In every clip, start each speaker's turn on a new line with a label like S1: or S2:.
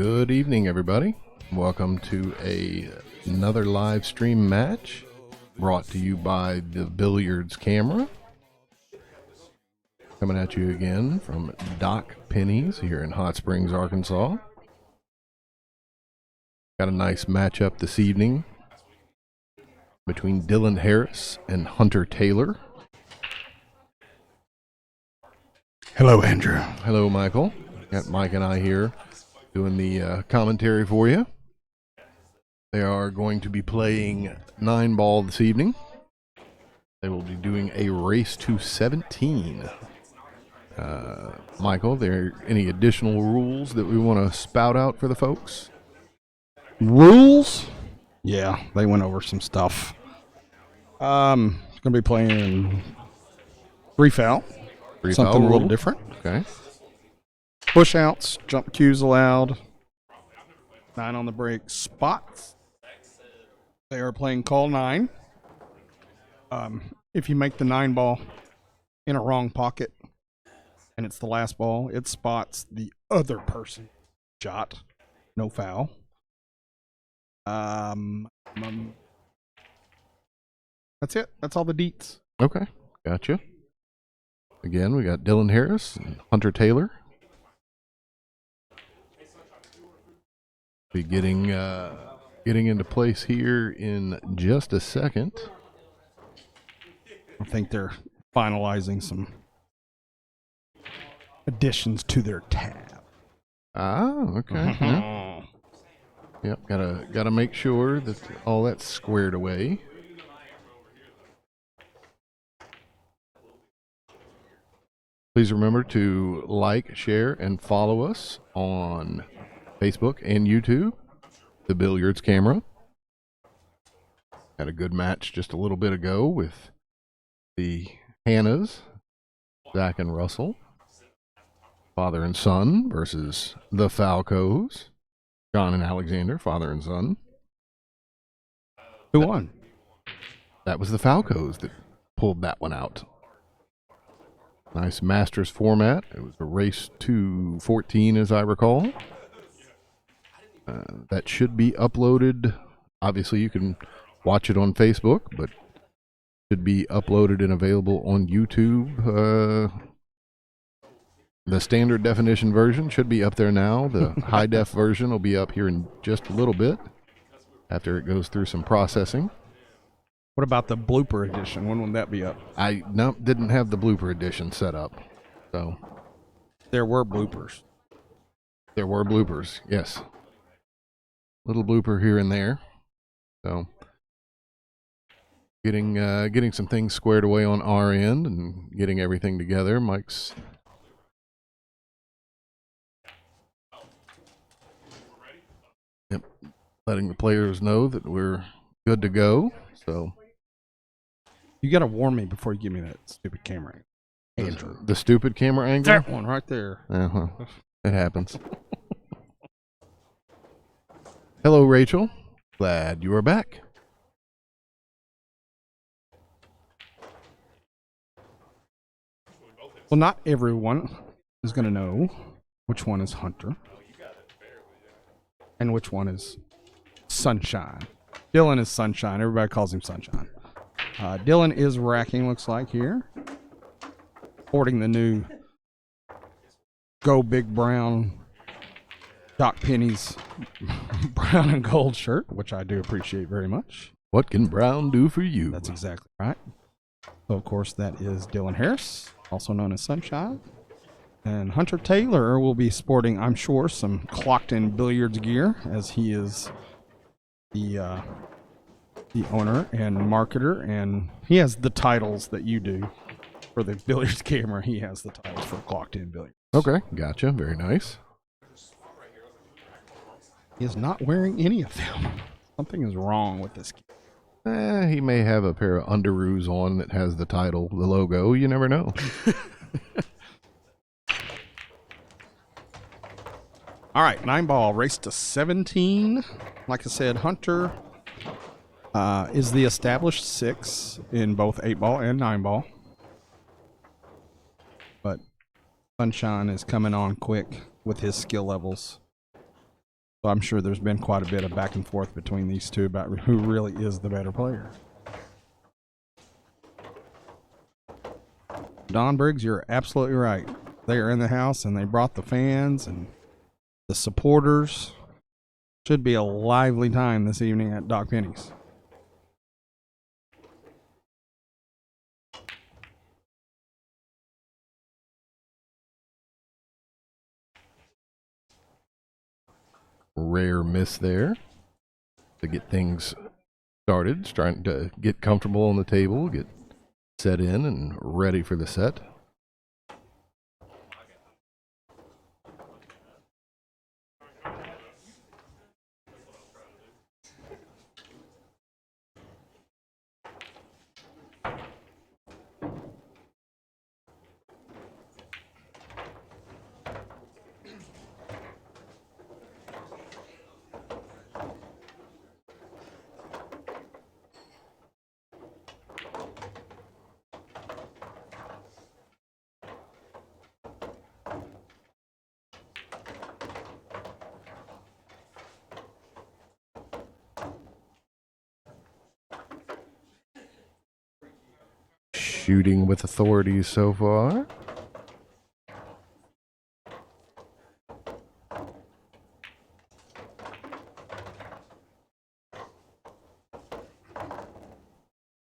S1: Good evening, everybody. Welcome to another live stream match brought to you by the Billiards Camera. Coming at you again from Doc Penny's here in Hot Springs, Arkansas. Got a nice matchup this evening between Dylan Harris and Hunter Taylor.
S2: Hello, Andrew.
S1: Hello, Michael. Got Mike and I here doing the commentary for you. They are going to be playing 9-ball this evening. They will be doing a race to 17. Michael, there any additional rules that we want to spout out for the folks?
S2: Rules? Yeah, they went over some stuff. Going to be playing free foul. Something a little different.
S1: Okay.
S2: Push outs, jump cues allowed. 9 on the break. Spots. They are playing call 9. If you make the 9 ball in a wrong pocket and it's the last ball, it spots the other person shot. No foul. That's it. That's all the deets.
S1: Okay, gotcha. Again, we got Dylan Harris and Hunter Taylor. Be getting into place here in just a second.
S2: I think they're finalizing some additions to their tab.
S1: Ah, okay. Yeah. Yep, gotta make sure that all that's squared away. Please remember to like, share, and follow us on Facebook and YouTube, the Billiards Camera. Had a good match just a little bit ago with the Hannahs, Zach and Russell, father and son versus the Falcos, John and Alexander, father and son.
S2: Who won?
S1: That was the Falcos that pulled that one out. Nice Masters format. It was a race to 14, as I recall. That should be uploaded. Obviously, you can watch it on Facebook, but should be uploaded and available on YouTube. The standard definition version should be up there now. The high def version will be up here in just a little bit after it goes through some processing.
S2: What about the blooper edition? When would that be up?
S1: I didn't have the blooper edition set up, so
S2: There were bloopers.
S1: there were bloopers. Yes, little blooper here and there. So getting some things squared away on our end and getting everything together. Mike's letting the players know that we're good to go. So
S2: You got to warn me before you give me that stupid camera angle. Andrew.
S1: the stupid camera angle.
S2: That one right there.
S1: It happens. Hello, Rachel. Glad you are back.
S2: Well, not everyone is going to know which one is Hunter and which one is Sunshine. Dylan is Sunshine. Everybody calls him Sunshine. Dylan is racking, looks like, here. Sporting the new Go Big Brown Doc Penny's brown and gold shirt, which I do appreciate very much.
S1: What can Brown do for you?
S2: That's exactly right. So, of course, that is Dylan Harris, also known as Sunshine. And Hunter Taylor will be sporting, I'm sure, some clocked-in billiards gear, as he is the owner and marketer, and he has the titles that you do for the Billiards Camera. He has the titles for clocked-in billiards.
S1: Okay, gotcha. Very nice.
S2: He is not wearing any of them. Something is wrong with this kid.
S1: He may have a pair of underoos on that has the title, the logo. You never know.
S2: All right, 9-ball, race to 17. Like I said, Hunter is the established 6 in both 8-ball and 9-ball. But Sunshine is coming on quick with his skill levels. So I'm sure there's been quite a bit of back and forth between these two about who really is the better player. Don Briggs, you're absolutely right. They are in the house and they brought the fans and the supporters. Should be a lively time this evening at Doc Penny's.
S1: Rare miss there to get things started. Just trying to get comfortable on the table, get set in and ready for the set. Shooting with authorities so far.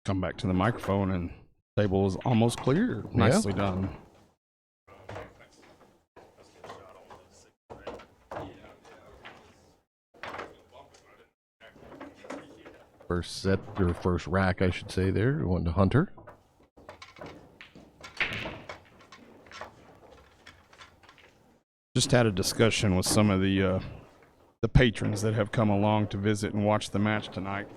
S2: Come back to the microphone and the table is almost clear. Nicely done.
S1: First set, or first rack, I should say there, going to Hunter.
S2: Just had a discussion with some of the patrons that have come along to visit and watch the match tonight.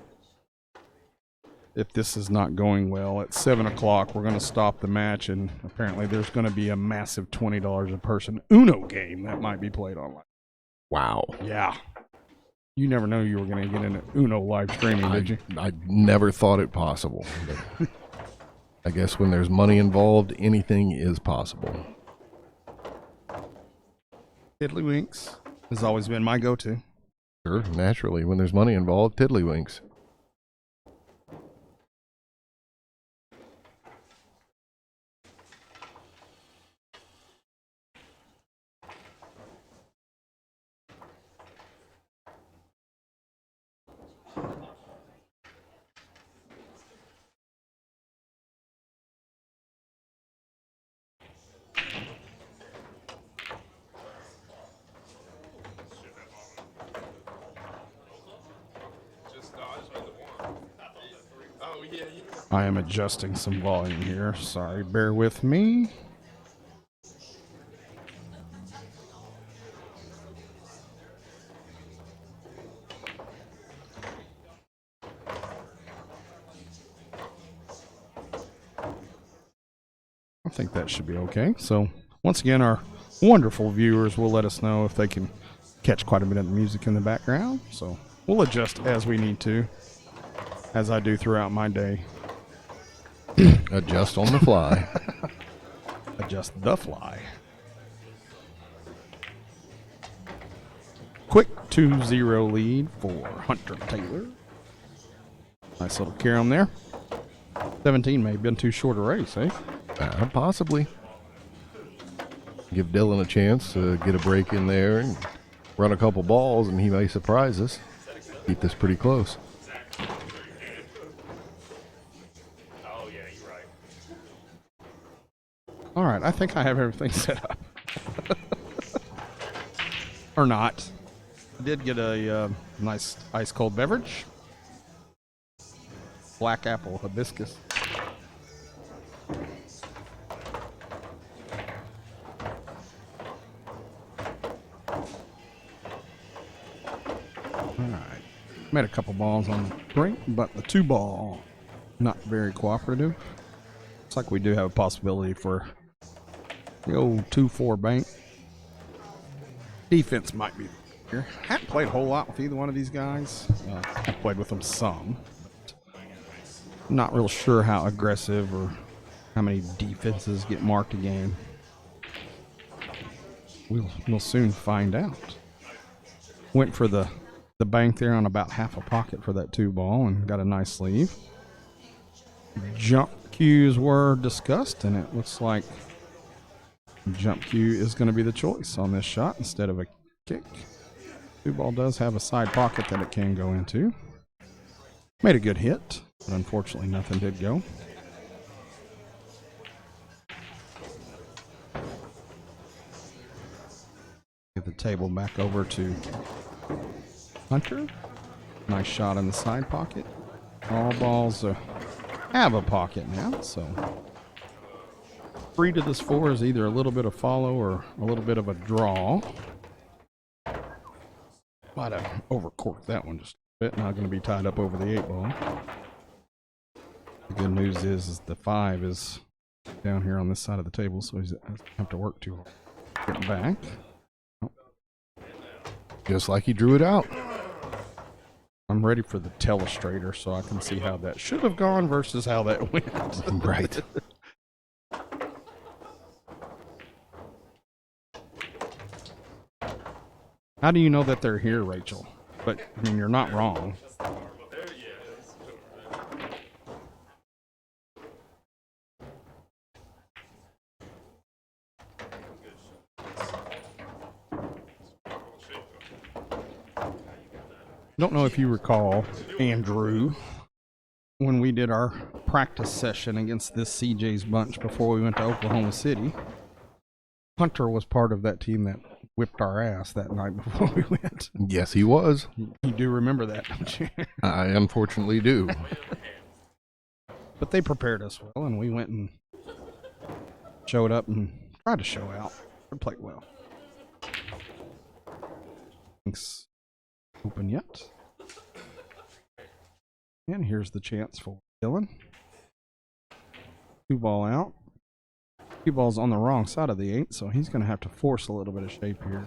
S2: If this is not going well, at 7 o'clock we're going to stop the match, and apparently there's going to be a massive $20 a person Uno game that might be played online.
S1: Wow.
S2: Yeah. You never know you were going to get into Uno live streaming, did you?
S1: I never thought it possible. But I guess when there's money involved, anything is possible.
S2: Tiddlywinks has always been my go-to.
S1: Sure, naturally. When there's money involved, tiddlywinks.
S2: I am adjusting some volume here. Sorry, bear with me. I think that should be okay. So, once again, our wonderful viewers will let us know if they can catch quite a bit of the music in the background. So, we'll adjust as we need to, as I do throughout my day.
S1: Adjust on the fly.
S2: Adjust the fly. Quick 2-0 lead for Hunter Taylor. Nice little carom there. 17 may have been too short a race, eh?
S1: Possibly. Give Dylan a chance to get a break in there and run a couple balls, and he may surprise us. Keep this pretty close.
S2: All right, I think I have everything set up. Or not. I did get a nice ice-cold beverage. Black apple hibiscus. All right. Made a couple balls on the brink, but the 2-ball, not very cooperative. Looks like we do have a possibility for the old 2-4 bank. Defense might be here. Haven't played a whole lot with either one of these guys. I've played with them some. Not real sure how aggressive or how many defenses get marked a game. We'll soon find out. Went for the bank there on about half a pocket for that 2-ball and got a nice sleeve. Jump cues were discussed, and it looks like jump cue is going to be the choice on this shot instead of a kick. 2-ball does have a side pocket that it can go into. Made a good hit, but unfortunately nothing did go. Get the table back over to Hunter. Nice shot in the side pocket. All balls have a pocket now, so 3 to this 4 is either a little bit of follow or a little bit of a draw. Might have overcorked that one just a bit. Not going to be tied up over the 8-ball. The good news is the 5 is down here on this side of the table, so he doesn't have to work too hard. Getting back.
S1: Just like he drew it out.
S2: I'm ready for the telestrator so I can see how that should have gone versus how that went.
S1: Right.
S2: How do you know that they're here, Rachel? But, I mean, you're not wrong. Don't know if you recall, Andrew, when we did our practice session against this CJ's bunch before we went to Oklahoma City. Hunter was part of that team that whipped our ass that night before we went.
S1: Yes, he was.
S2: You do remember that, don't you?
S1: I unfortunately do.
S2: But they prepared us well, and we went and showed up and tried to show out. We played well. Thanks. Open yet. And here's the chance for Dylan. 2-ball out. 2-ball's on the wrong side of the 8, so he's going to have to force a little bit of shape here.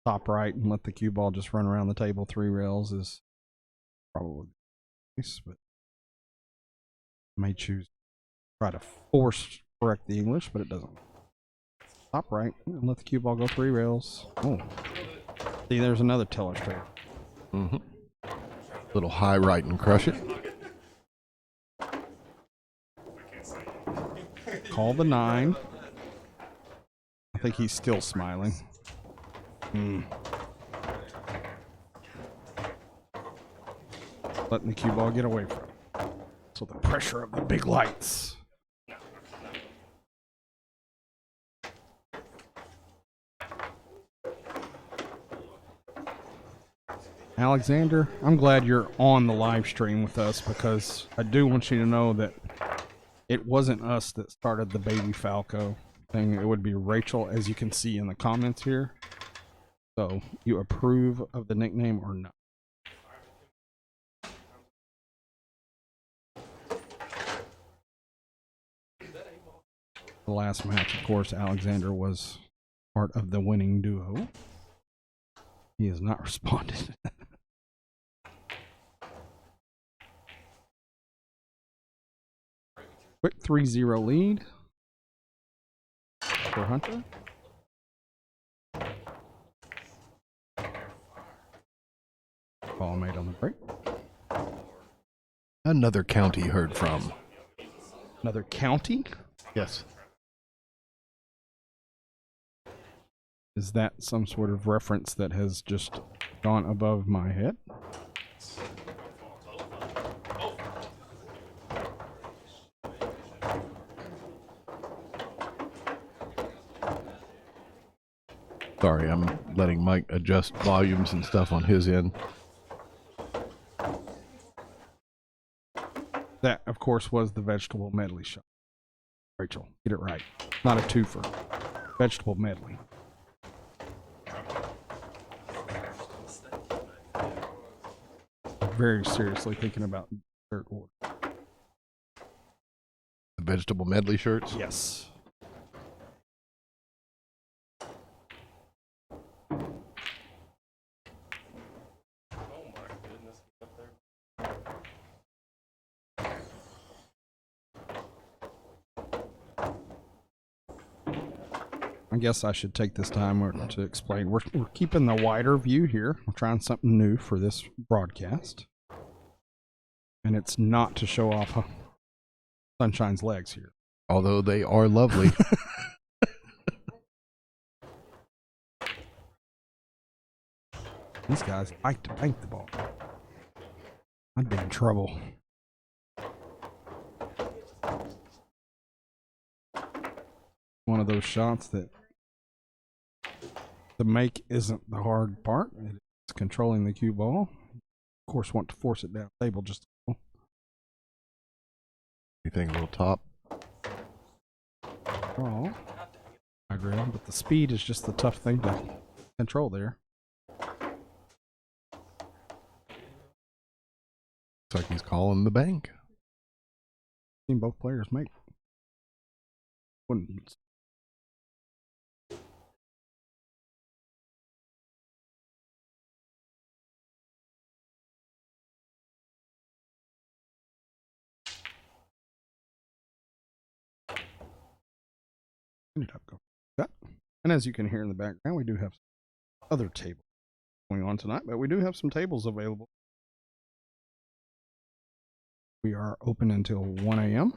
S2: Top right and let the cue ball just run around the table. 3 rails is probably nice, but may choose to try to force correct the English, but it doesn't. Top right and let the cue ball go 3 rails. Oh. See, there's another telestrator.
S1: Mm-hmm. Little high right and crush it.
S2: Call the 9. I think he's still smiling. Letting the cue ball get away from him. So the pressure of the big lights. Alexander, I'm glad you're on the live stream with us because I do want you to know that it wasn't us that started the Baby Falco thing. It would be Rachel, as you can see in the comments here. So, you approve of the nickname or not? The last match, of course, Alexander was part of the winning duo. He has not responded. Quick 3-0 lead for Hunter. Ball made on the break.
S1: Another county heard from.
S2: Another county?
S1: Yes.
S2: Is that some sort of reference that has just gone above my head?
S1: Sorry, I'm letting Mike adjust volumes and stuff on his end.
S2: That, of course, was the vegetable medley shot. Rachel, get it right. Not a twofer. Vegetable medley. Very seriously thinking about third order.
S1: The vegetable medley shirts?
S2: Yes. I guess I should take this time to explain. We're keeping the wider view here. We're trying something new for this broadcast. And it's not to show off Sunshine's legs here.
S1: Although they are lovely.
S2: These guys like to bank the ball. I'd be in trouble. One of those shots that the make isn't the hard part. It's controlling the cue ball. Of course, want to force it down the table just a little.
S1: You think a little top?
S2: Oh, I agree, but the speed is just the tough thing to control there.
S1: Looks like he's calling the bank.
S2: Seen both players make. Wouldn't. Ended up going that. And as you can hear in the background, we do have other tables going on tonight, but we do have some tables available. We are open until 1 a.m.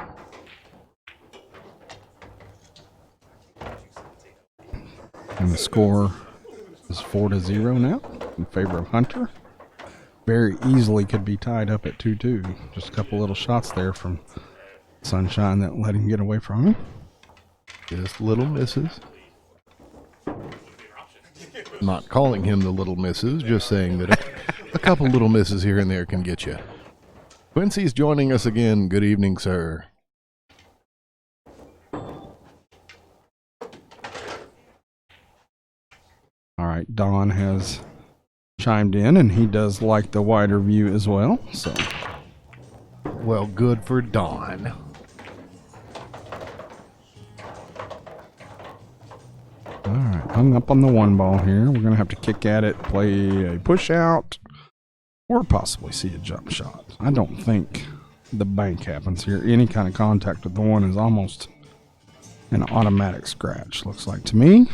S2: And the score is 4-0 now in favor of Hunter. Very easily could be tied up at 2-2. Just a couple little shots there from Sunshine that let him get away from him.
S1: Just little misses. Not calling him the little misses, just saying that a couple little misses here and there can get you. Quincy's joining us again. Good evening, sir.
S2: All right, Don has chimed in, and he does like the wider view as well. So,
S1: Well, good for Dawn.
S2: all right, hung up on the one ball here. We're gonna have to kick at it, play a push out, or possibly see a jump shot. I don't think the bank happens here. Any kind of contact with the one is almost an automatic scratch, looks like to me.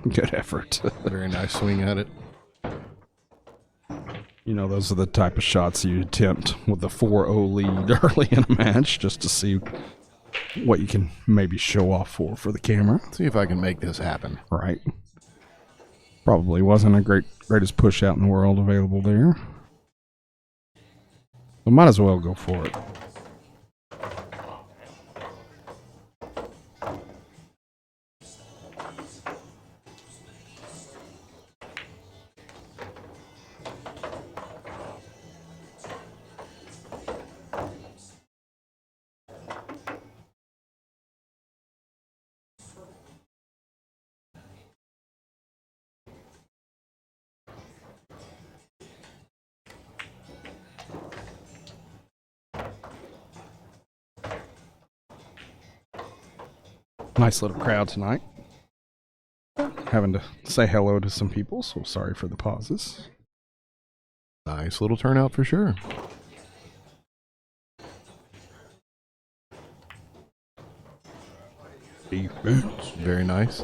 S2: Good effort.
S1: Very nice swing at it.
S2: You know, those are the type of shots you attempt with a 4-0 lead early in a match just to see what you can maybe show off for the camera.
S1: See if I can make this happen.
S2: Right. Probably wasn't a greatest push out in the world available there. So might as well go for it. Nice little crowd tonight. Having to say hello to some people, so sorry for the pauses.
S1: Nice little turnout for sure.
S2: Defense.
S1: Very nice.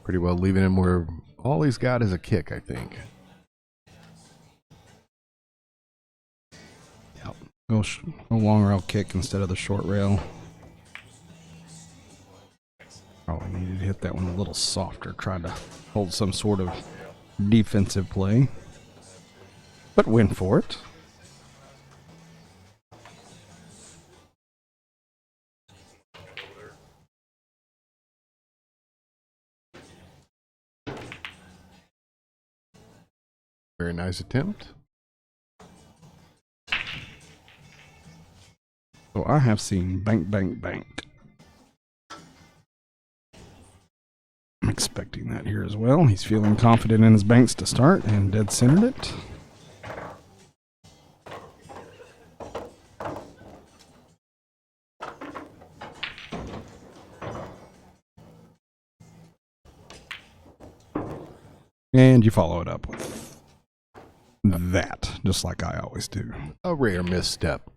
S1: Pretty well leaving him where all he's got is a kick, I think.
S2: Yep. Go long rail kick instead of the short rail. Probably needed to hit that one a little softer. Tried to hold some sort of defensive play, but win for it.
S1: Very nice attempt.
S2: So I have seen bank, bank, bank. expecting that here as well. He's feeling confident in his banks to start and dead centered it. And you follow it up with that, just like I always do.
S1: A rare misstep.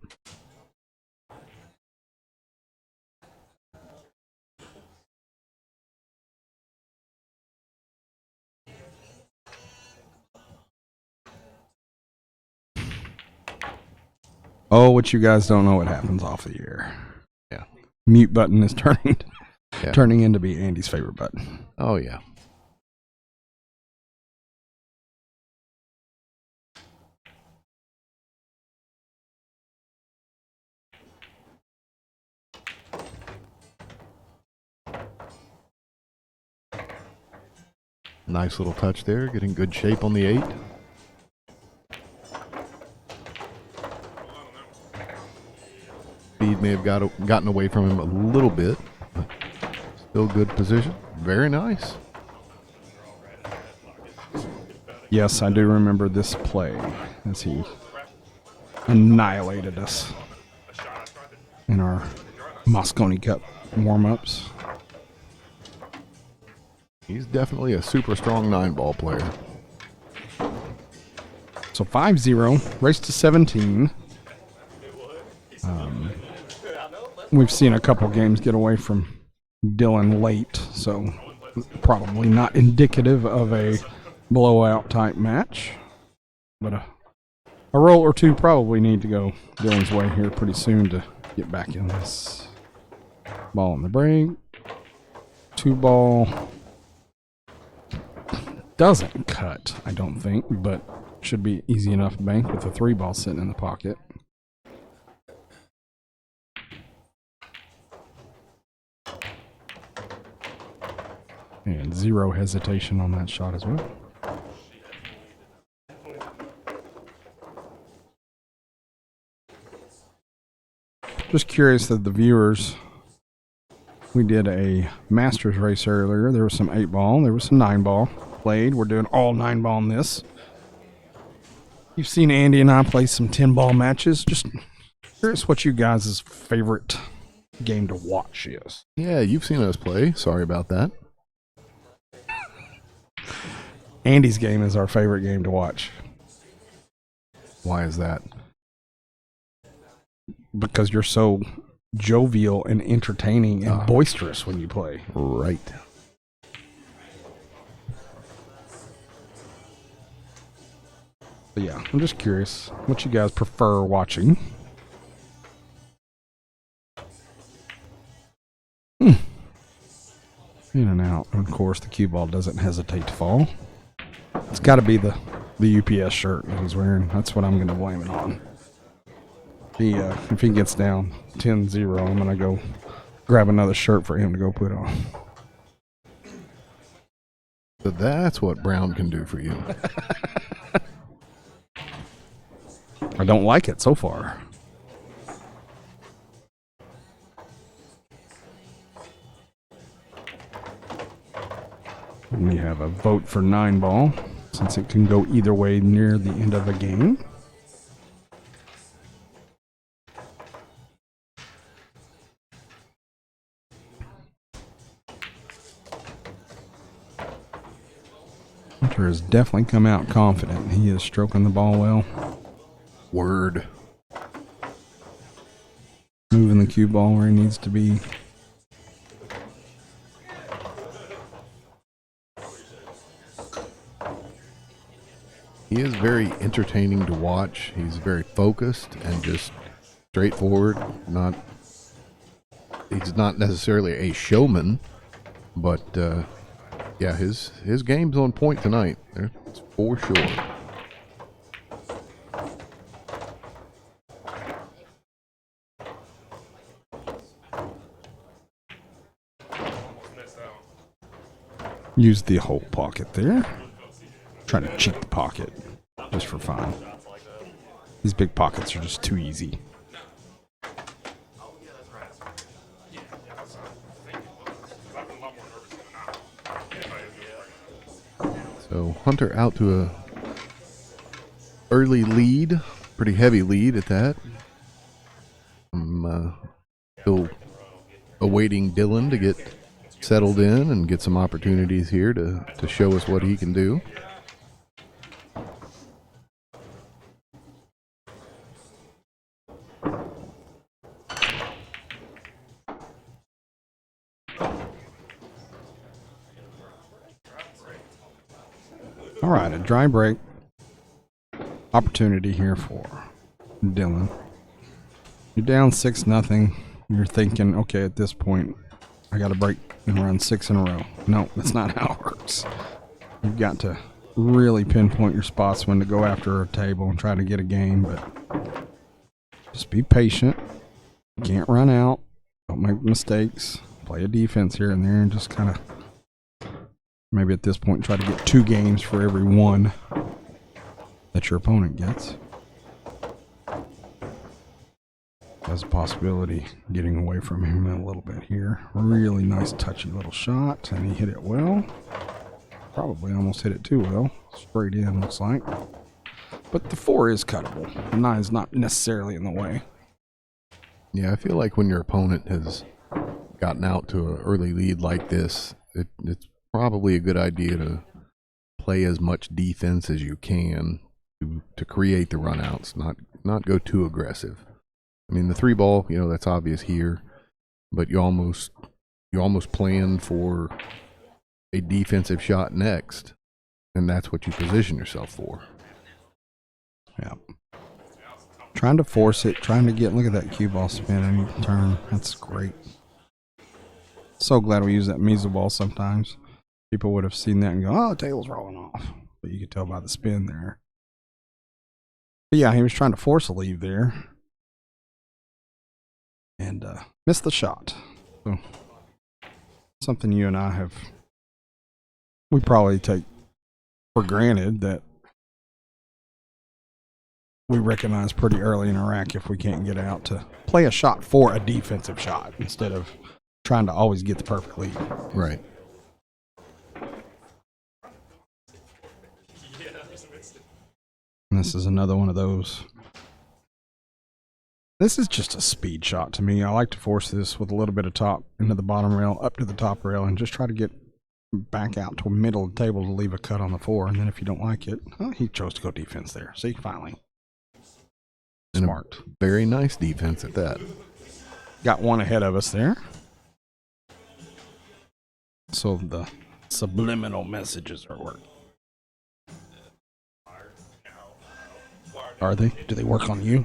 S2: Oh, what you guys don't know what happens off the air.
S1: Yeah.
S2: Mute button is turning
S1: Yeah.
S2: turning into be Andy's favorite button.
S1: Oh, yeah. Nice little touch there, getting good shape on the 8. Speed may have gotten away from him a little bit, but still good position. Very nice.
S2: Yes, I do remember this play as he annihilated us in our Moscone Cup warm-ups.
S1: He's definitely a super strong 9-ball player.
S2: So 5-0, race to 17. We've seen a couple games get away from Dylan late, so probably not indicative of a blowout type match. But a roll or two probably need to go Dylan's way here pretty soon to get back in this. Ball on the break. 2-ball. Doesn't cut, I don't think, but should be easy enough bank with a 3-ball sitting in the pocket. And 0 hesitation on that shot as well. Just curious that the viewers, we did a Masters race earlier. There was some 8-ball, there was some 9-ball played. We're doing all 9-ball in this. You've seen Andy and I play some 10-ball matches. Just curious what you guys' favorite game to watch is.
S1: Yeah, you've seen us play. Sorry about that.
S2: Andy's game is our favorite game to watch.
S1: Why is that?
S2: Because you're so jovial and entertaining and boisterous when you play.
S1: Right.
S2: But yeah, I'm just curious what you guys prefer watching. In and out. And of course, the cue ball doesn't hesitate to fall. It's got to be the UPS shirt that he's wearing. That's what I'm going to blame it on. If he gets down 10-0, I'm going to go grab another shirt for him to go put on.
S1: So that's what Brown can do for you.
S2: I don't like it so far. We have a vote for 9-ball, since it can go either way near the end of a game. Hunter has definitely come out confident. He is stroking the ball well.
S1: Word.
S2: Moving the cue ball where he needs to be.
S1: He is very entertaining to watch. He's very focused and just straightforward. He's not necessarily a showman, but yeah, his game's on point tonight. That's for sure.
S2: Use the whole pocket there. Trying to cheat the pocket just for fun. These big pockets are just too easy.
S1: So Hunter out to a early lead, pretty heavy lead at that. I'm still awaiting Dylan to get settled in and get some opportunities here to show us what he can do.
S2: All right, a dry break opportunity here for Dylan. You're down 6-0. You're thinking, okay, at this point, I got to break and run 6 in a row. No, that's not how it works. You've got to really pinpoint your spots when to go after a table and try to get a game, but just be patient. You can't run out. Don't make mistakes. Play a defense here and there and just kind of maybe at this point try to get 2 games for every 1 that your opponent gets. There's a possibility getting away from him a little bit here. Really nice touchy little shot, and he hit it well. Probably almost hit it too well. Straight in, looks like. But the 4 is cuttable. The 9 is not necessarily in the way.
S1: Yeah, I feel like when your opponent has gotten out to an early lead like this, it's probably a good idea to play as much defense as you can to create the runouts, not go too aggressive. I mean, the 3 ball, that's obvious here, but you almost plan for a defensive shot next, and that's what you position yourself for.
S2: Yeah. Trying to force it, trying to get, look at that cue ball spin and turn. That's great. So glad we use that measle ball sometimes. People would have seen that and go, oh, the table's rolling off. But you could tell by the spin there. But yeah, he was trying to force a leave there. And missed the shot. So something you and I we probably take for granted that we recognize pretty early in a rack if we can't get out to play a shot for a defensive shot instead of trying to always get the perfect lead.
S1: Right.
S2: And this is another one of those. This is just a speed shot to me. I like to force this with a little bit of top into the bottom rail, up to the top rail, and just try to get back out to the middle of the table to leave a cut on the 4. And then if you don't like it, he chose to go defense there. See, finally. Smart.
S1: Very nice defense at that.
S2: Got 1 ahead of us there. So the subliminal messages are working. Are they? Do they work on you?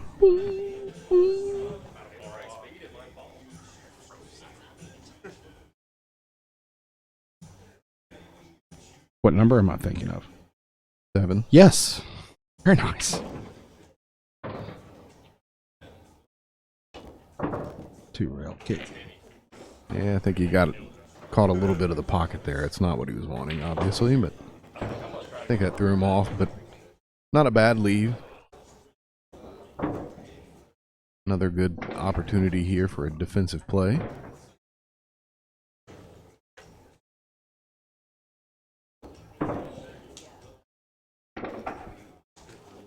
S2: What number am I thinking of?
S1: 7.
S2: Yes. Very nice. 2 rail kick.
S1: Yeah, I think he caught a little bit of the pocket there. It's not what he was wanting, obviously, but I think that threw him off. But not a bad leave. Another good opportunity here for a defensive play.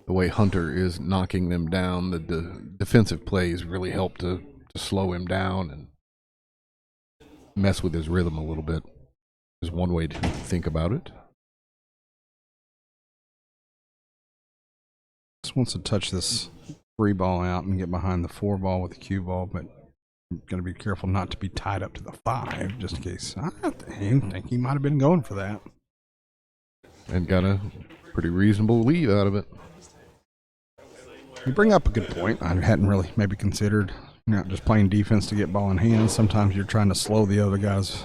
S1: The way Hunter is knocking them down, the defensive plays really help to slow him down and mess with his rhythm a little bit. Is one way to think about it.
S2: Just wants to touch this 3 ball out and get behind the 4 ball with the cue ball, but I'm going to be careful not to be tied up to the 5 just in case. I think he might have been going for that.
S1: And got a pretty reasonable lead out of it.
S2: You bring up a good point. I hadn't really maybe considered not just playing defense to get ball in hand. Sometimes you're trying to slow the other guys.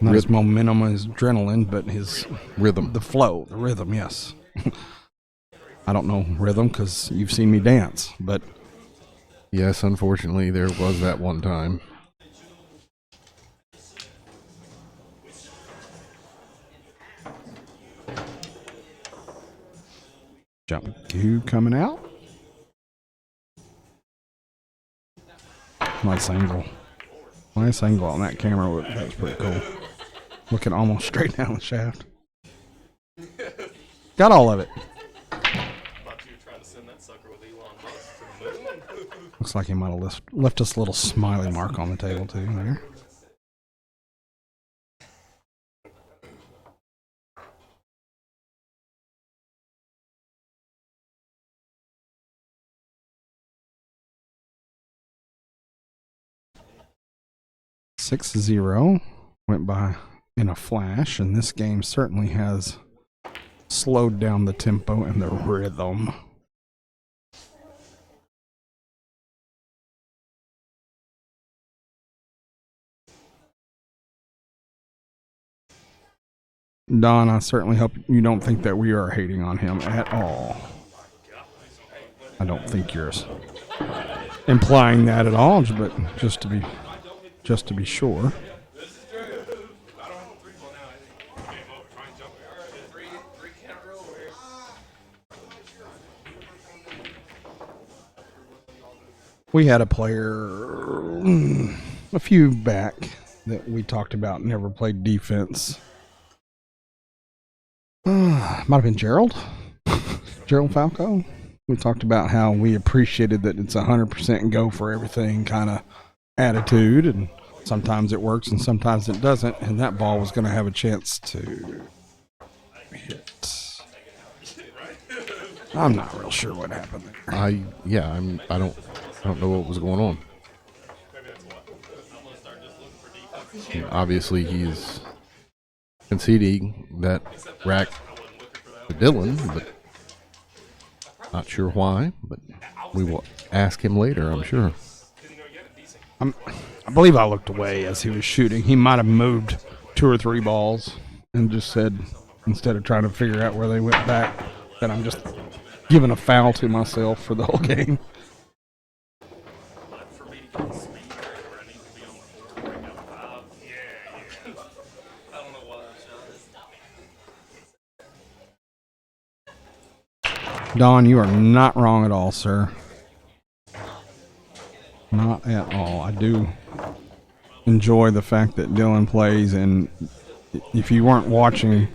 S2: Not his momentum, his adrenaline, but his
S1: rhythm.
S2: The flow, the rhythm, yes. I don't know rhythm because you've seen me dance, but...
S1: Yes, unfortunately, there was that one time.
S2: Jump cue coming out. Nice angle. Nice angle on that camera. That was pretty cool. Looking almost straight down the shaft. Got all of it. Looks like he might have left us a little smiley mark on the table too there. (6-0) went by in a flash, and this game certainly has slowed down the tempo and the rhythm. Don, I certainly hope you don't think that we are hating on him at all. I don't think you're implying that at all, but just to be sure. We had a player a few back that we talked about never played defense. Might have been Gerald Falco. We talked about how we appreciated that it's 100% go for everything kind of attitude, and sometimes it works and sometimes it doesn't, and that ball was going to have a chance to hit. I'm not real sure what happened there.
S1: I don't know what was going on. And obviously, he's conceding that rack to Dylan, but not sure why. But we will ask him later, I'm sure.
S2: I believe I looked away as he was shooting. He might have moved 2 or 3 balls and just said, instead of trying to figure out where they went back, that I'm just giving a foul to myself for the whole game. Don, you are not wrong at all, sir. Not at all. I do enjoy the fact that Dylan plays, and if you weren't watching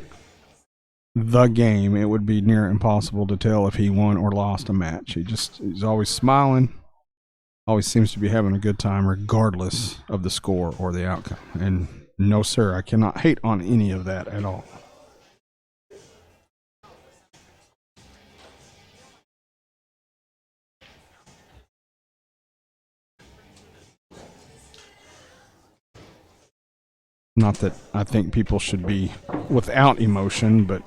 S2: the game, it would be near impossible to tell if he won or lost a match. He's always smiling, always seems to be having a good time regardless of the score or the outcome. And no, sir, I cannot hate on any of that at all. Not that I think people should be without emotion, but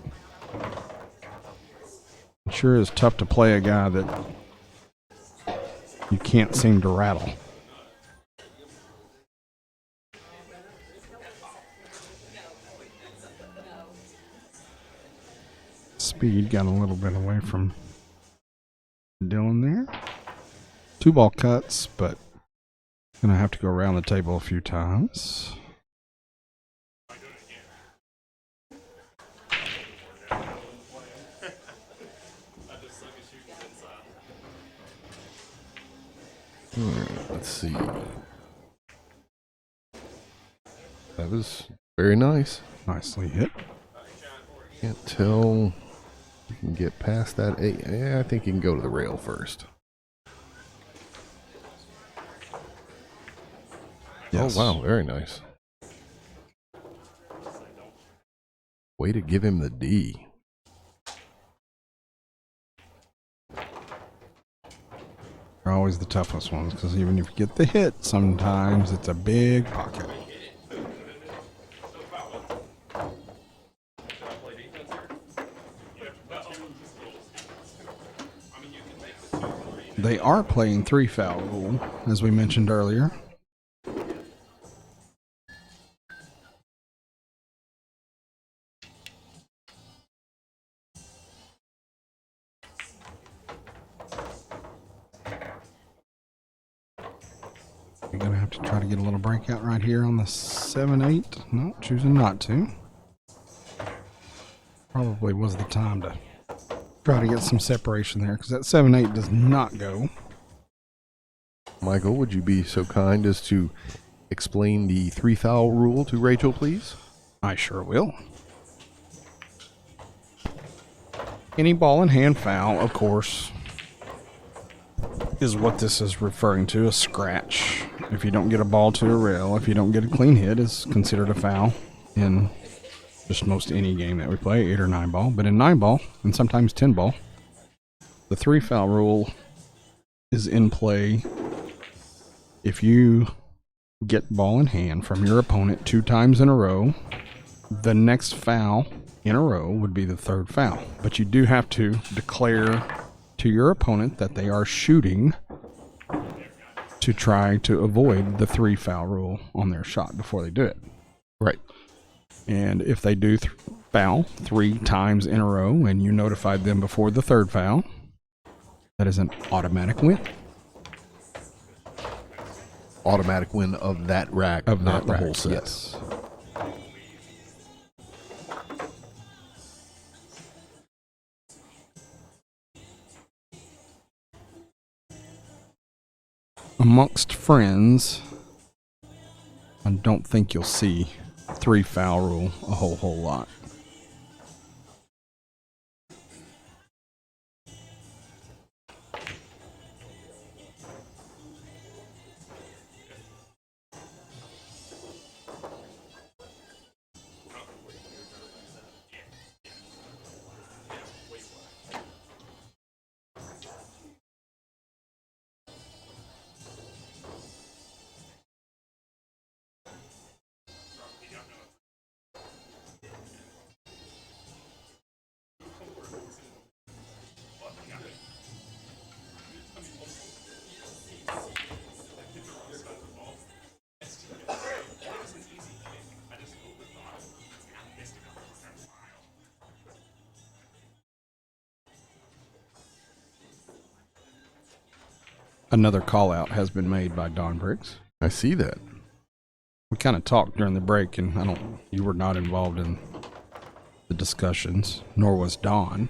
S2: it sure is tough to play a guy that you can't seem to rattle. Speed got a little bit away from Dylan there. 2 ball cuts, but gonna have to go around the table a few times.
S1: Let's see. That was very nice.
S2: Nicely hit.
S1: Can't tell. You can get past that 8. Yeah, I think you can go to the rail first.
S2: Yes.
S1: Oh, wow. Very nice. Way to give him the D.
S2: They're always the toughest ones, because even if you get the hit, sometimes it's a big pocket. They are playing 3 foul rule, as we mentioned earlier. You're going to have to try to get a little breakout right here on the 7-8. No, choosing not to. Probably was the time to try to get some separation there, because that 7-8 does not go.
S1: Michael, would you be so kind as to explain the 3 foul rule to Rachel, please?
S2: I sure will. Any ball in hand foul, of course, is what this is referring to, a scratch. If you don't get a ball to a rail, if you don't get a clean hit, it's considered a foul in just most any game that we play, 8 or 9 ball. But in 9 ball, and sometimes 10 ball, the 3 foul rule is in play if you get ball in hand from your opponent 2 times in a row. The next foul in a row would be the 3rd foul. But you do have to declare to your opponent that they are shooting to try to avoid the 3 foul rule on their shot before they do it.
S1: Right.
S2: And if they do foul 3 times in a row and you notified them before the 3rd foul, that is an automatic win.
S1: Automatic win of that rack,
S2: Of
S1: not
S2: that
S1: the
S2: rack,
S1: whole set.
S2: yes. Amongst friends, I don't think you'll see 3 foul rule a whole lot. Another call out has been made by Don Briggs.
S1: I see that.
S2: We kind of talked during the break, and you were not involved in the discussions, nor was Don.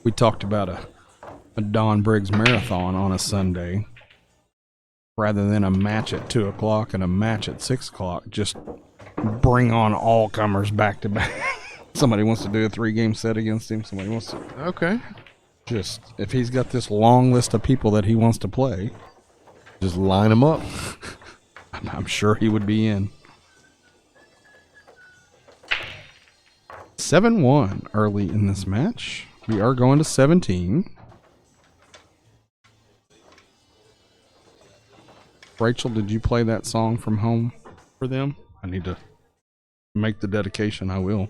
S2: We talked about a Don Briggs marathon on a Sunday rather than a match at 2 o'clock and a match at 6 o'clock. Just bring on all comers back to back. Somebody wants to do a 3-game set against him. Somebody wants to.
S1: Okay.
S2: Just, if he's got this long list of people that he wants to play,
S1: just line them up.
S2: I'm sure he would be in. 7-1 early in this match. We are going to 17. Rachel, did you play that song from home for them? I need to make the dedication. I will.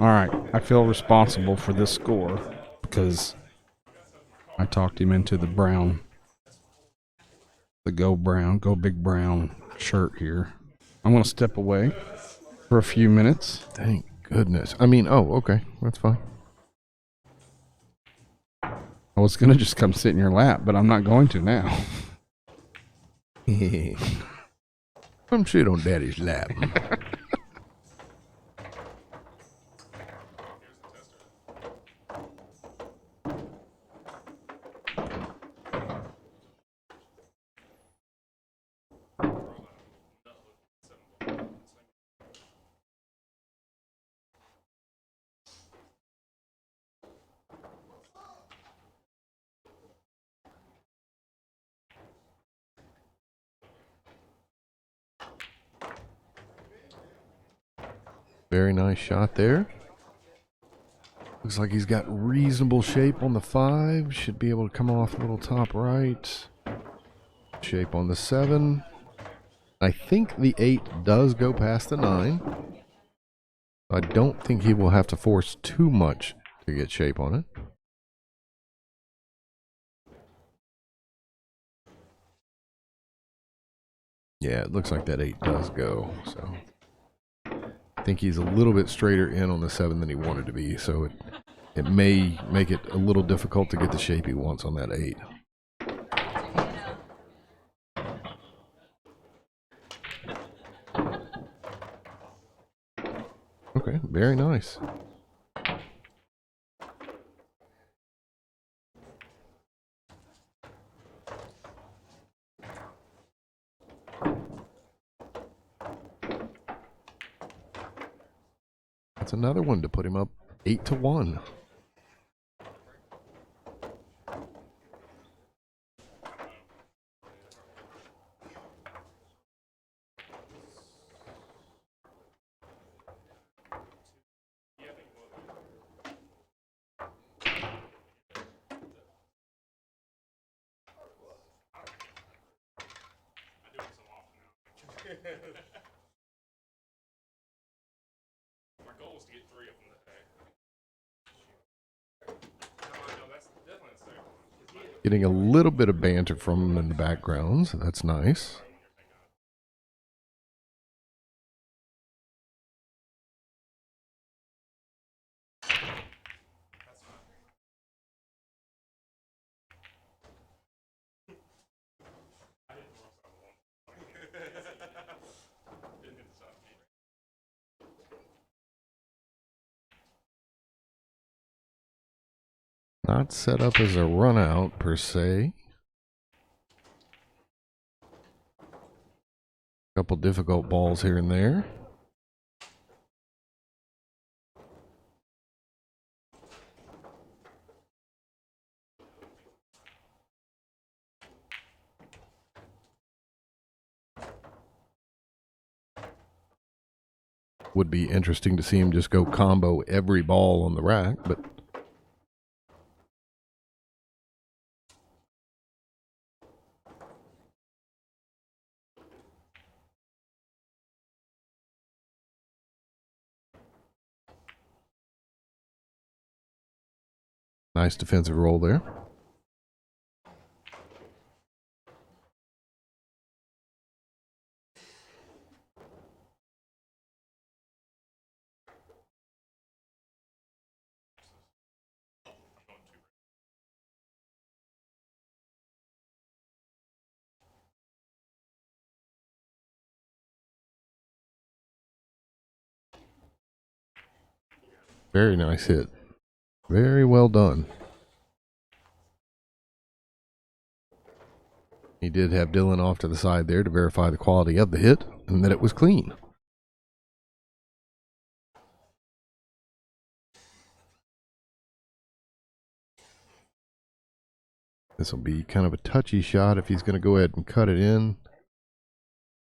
S2: All right, I feel responsible for this score because I talked him into the go big brown shirt here. I'm going to step away for a few minutes.
S1: Thank goodness. I mean, okay. That's fine.
S2: I was going to just come sit in your lap, but I'm not going to now.
S1: Come sit on Daddy's lap. Very nice shot there. Looks like he's got reasonable shape on the 5. Should be able to come off a little top right. Shape on the 7. I think the 8 does go past the 9. I don't think he will have to force too much to get shape on it. Yeah, it looks like that 8 does go, so I think he's a little bit straighter in on the 7 than he wanted to be, so it may make it a little difficult to get the shape he wants on that 8. Very nice. That's another one to put him up 8-1.
S3: My goal was to get 3 of them today. No, that's definitely the second one.
S1: Getting a little bit of banter from him in the background, so that's nice. Not set up as a run out per se. Couple difficult balls here and there. Would be interesting to see him just go combo every ball on the rack, but nice defensive roll there. Very nice hit. Very well done. He did have Dylan off to the side there to verify the quality of the hit and that it was clean. This will be kind of a touchy shot if he's going to go ahead and cut it in.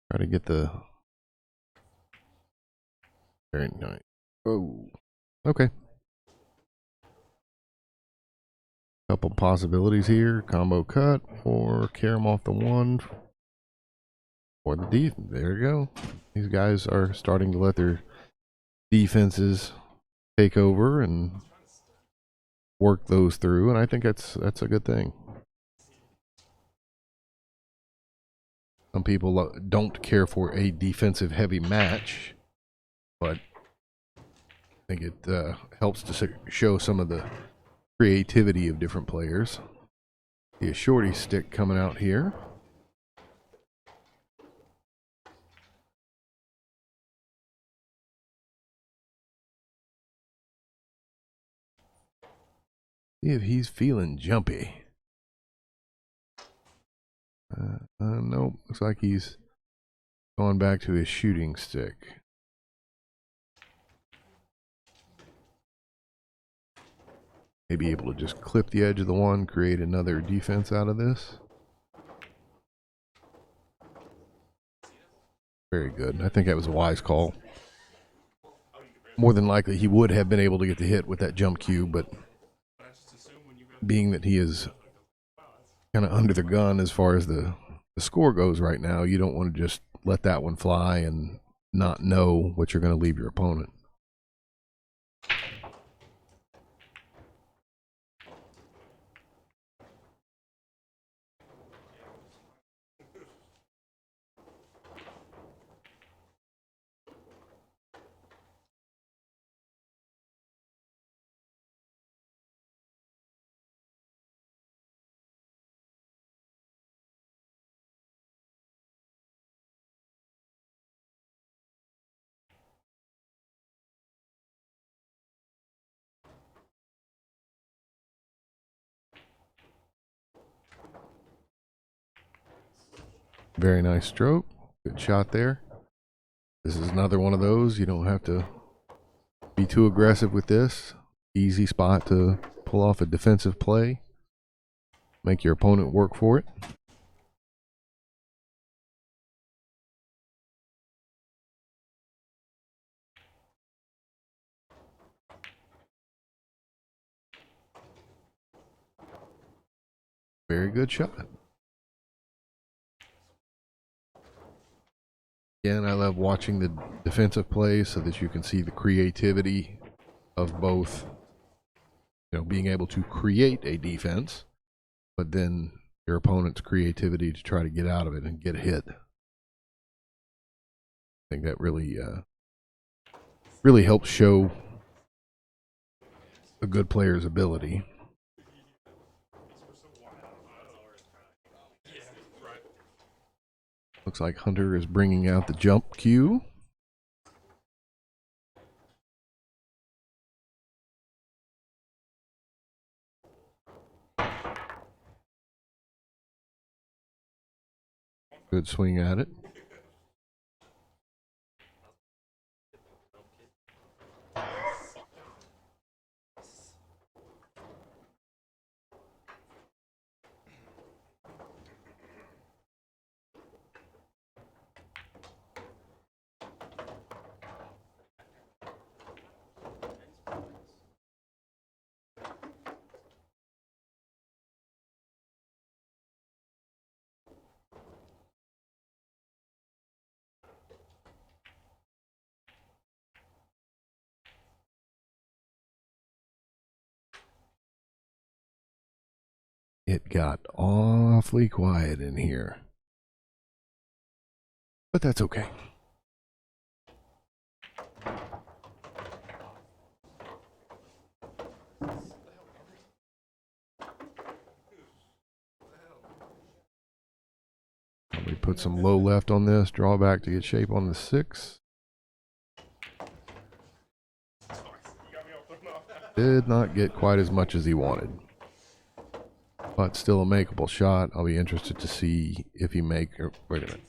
S1: Try to get the... Very nice. Oh, okay. Couple possibilities here. Combo cut or carry him off the one or the D. There you go. These guys are starting to let their defenses take over and work those through, and I think that's a good thing. Some people don't care for a defensive heavy match, but I think it helps to show some of the creativity of different players. See a shorty stick coming out here. See if he's feeling jumpy. Nope, looks like he's going back to his shooting stick. Maybe able to just clip the edge of the one, create another defense out of this. Very good. I think that was a wise call. More than likely, he would have been able to get the hit with that jump cue, but being that he is kind of under the gun as far as the score goes right now, you don't want to just let that one fly and not know what you're going to leave your opponent. Very nice stroke. Good shot there. This is another one of those. You don't have to be too aggressive with this. Easy spot to pull off a defensive play. Make your opponent work for it. Very good shot. Again, I love watching the defensive plays so that you can see the creativity of both, being able to create a defense, but then your opponent's creativity to try to get out of it and get a hit. I think that really helps show a good player's ability. Looks like Hunter is bringing out the jump cue. Good swing at it. It got awfully quiet in here. But that's okay. We put some low left on this, draw back to get shape on the 6. Did not get quite as much as he wanted. But still a makeable shot. I'll be interested to see if he wait a minute.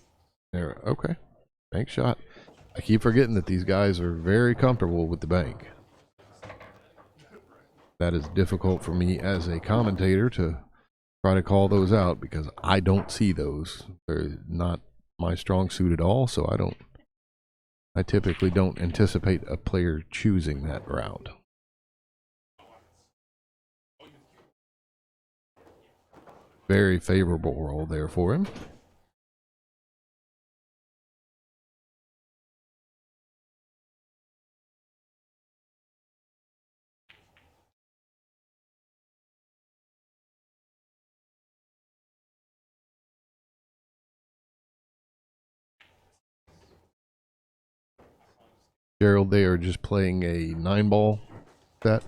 S1: There, okay. Bank shot. I keep forgetting that these guys are very comfortable with the bank. That is difficult for me as a commentator to try to call those out because I don't see those. They're not my strong suit at all, so I typically don't anticipate a player choosing that route. Very favorable roll there for him. Gerald, they are just playing a 9-ball set.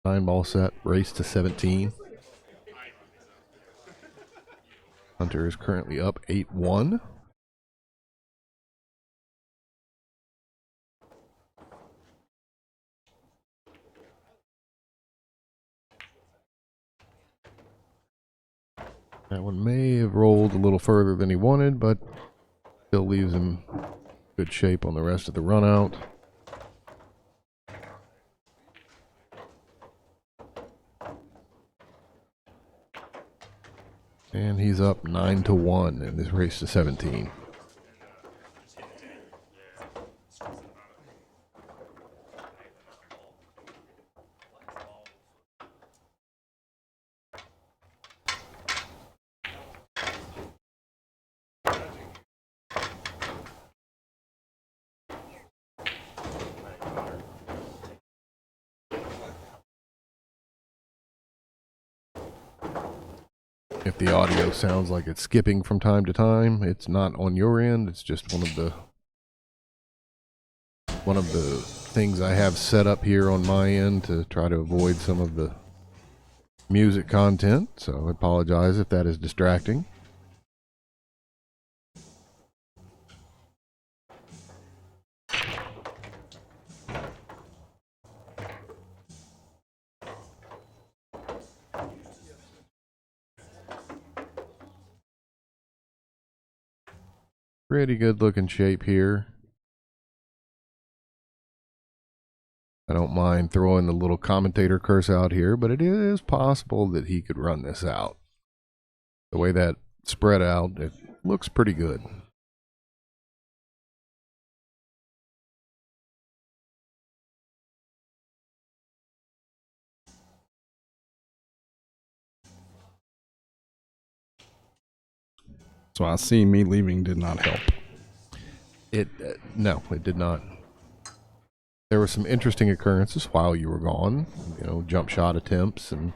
S1: 9-ball set, race to 17. Hunter is currently up 8-1. That one may have rolled a little further than he wanted, but still leaves him good shape on the rest of the run out. And he's up 9-1 in this race to 17. If the audio sounds like it's skipping from time to time, it's not on your end. It's just one of the things I have set up here on my end to try to avoid some of the music content. So I apologize if that is distracting. pretty good looking shape here. I don't mind throwing the little commentator curse out here, but it is possible that he could run this out. The way that spread out, it looks pretty good.
S2: So I see me leaving did not help.
S1: It no, it did not. There were some interesting occurrences while you were gone. You know, jump shot attempts and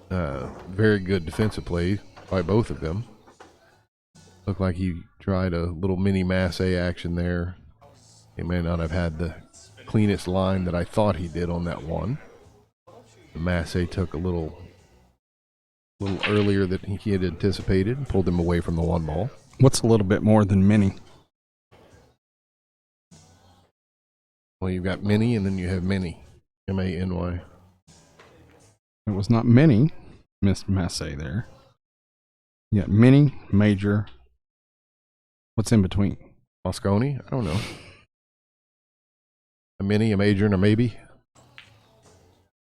S1: very good defensive play by both of them. Looked like he tried a little mini masse action there. He may not have had the cleanest line that I thought he did on that one. The masse took a little earlier than he had anticipated and pulled him away from the one ball.
S2: What's a little bit more than mini?
S1: Well, you've got mini and then you have many. M-A-N-Y.
S2: It was not mini, Miss Massey there. You got mini, major. What's in between?
S1: Moscone? I don't know. A mini, a major, and a maybe?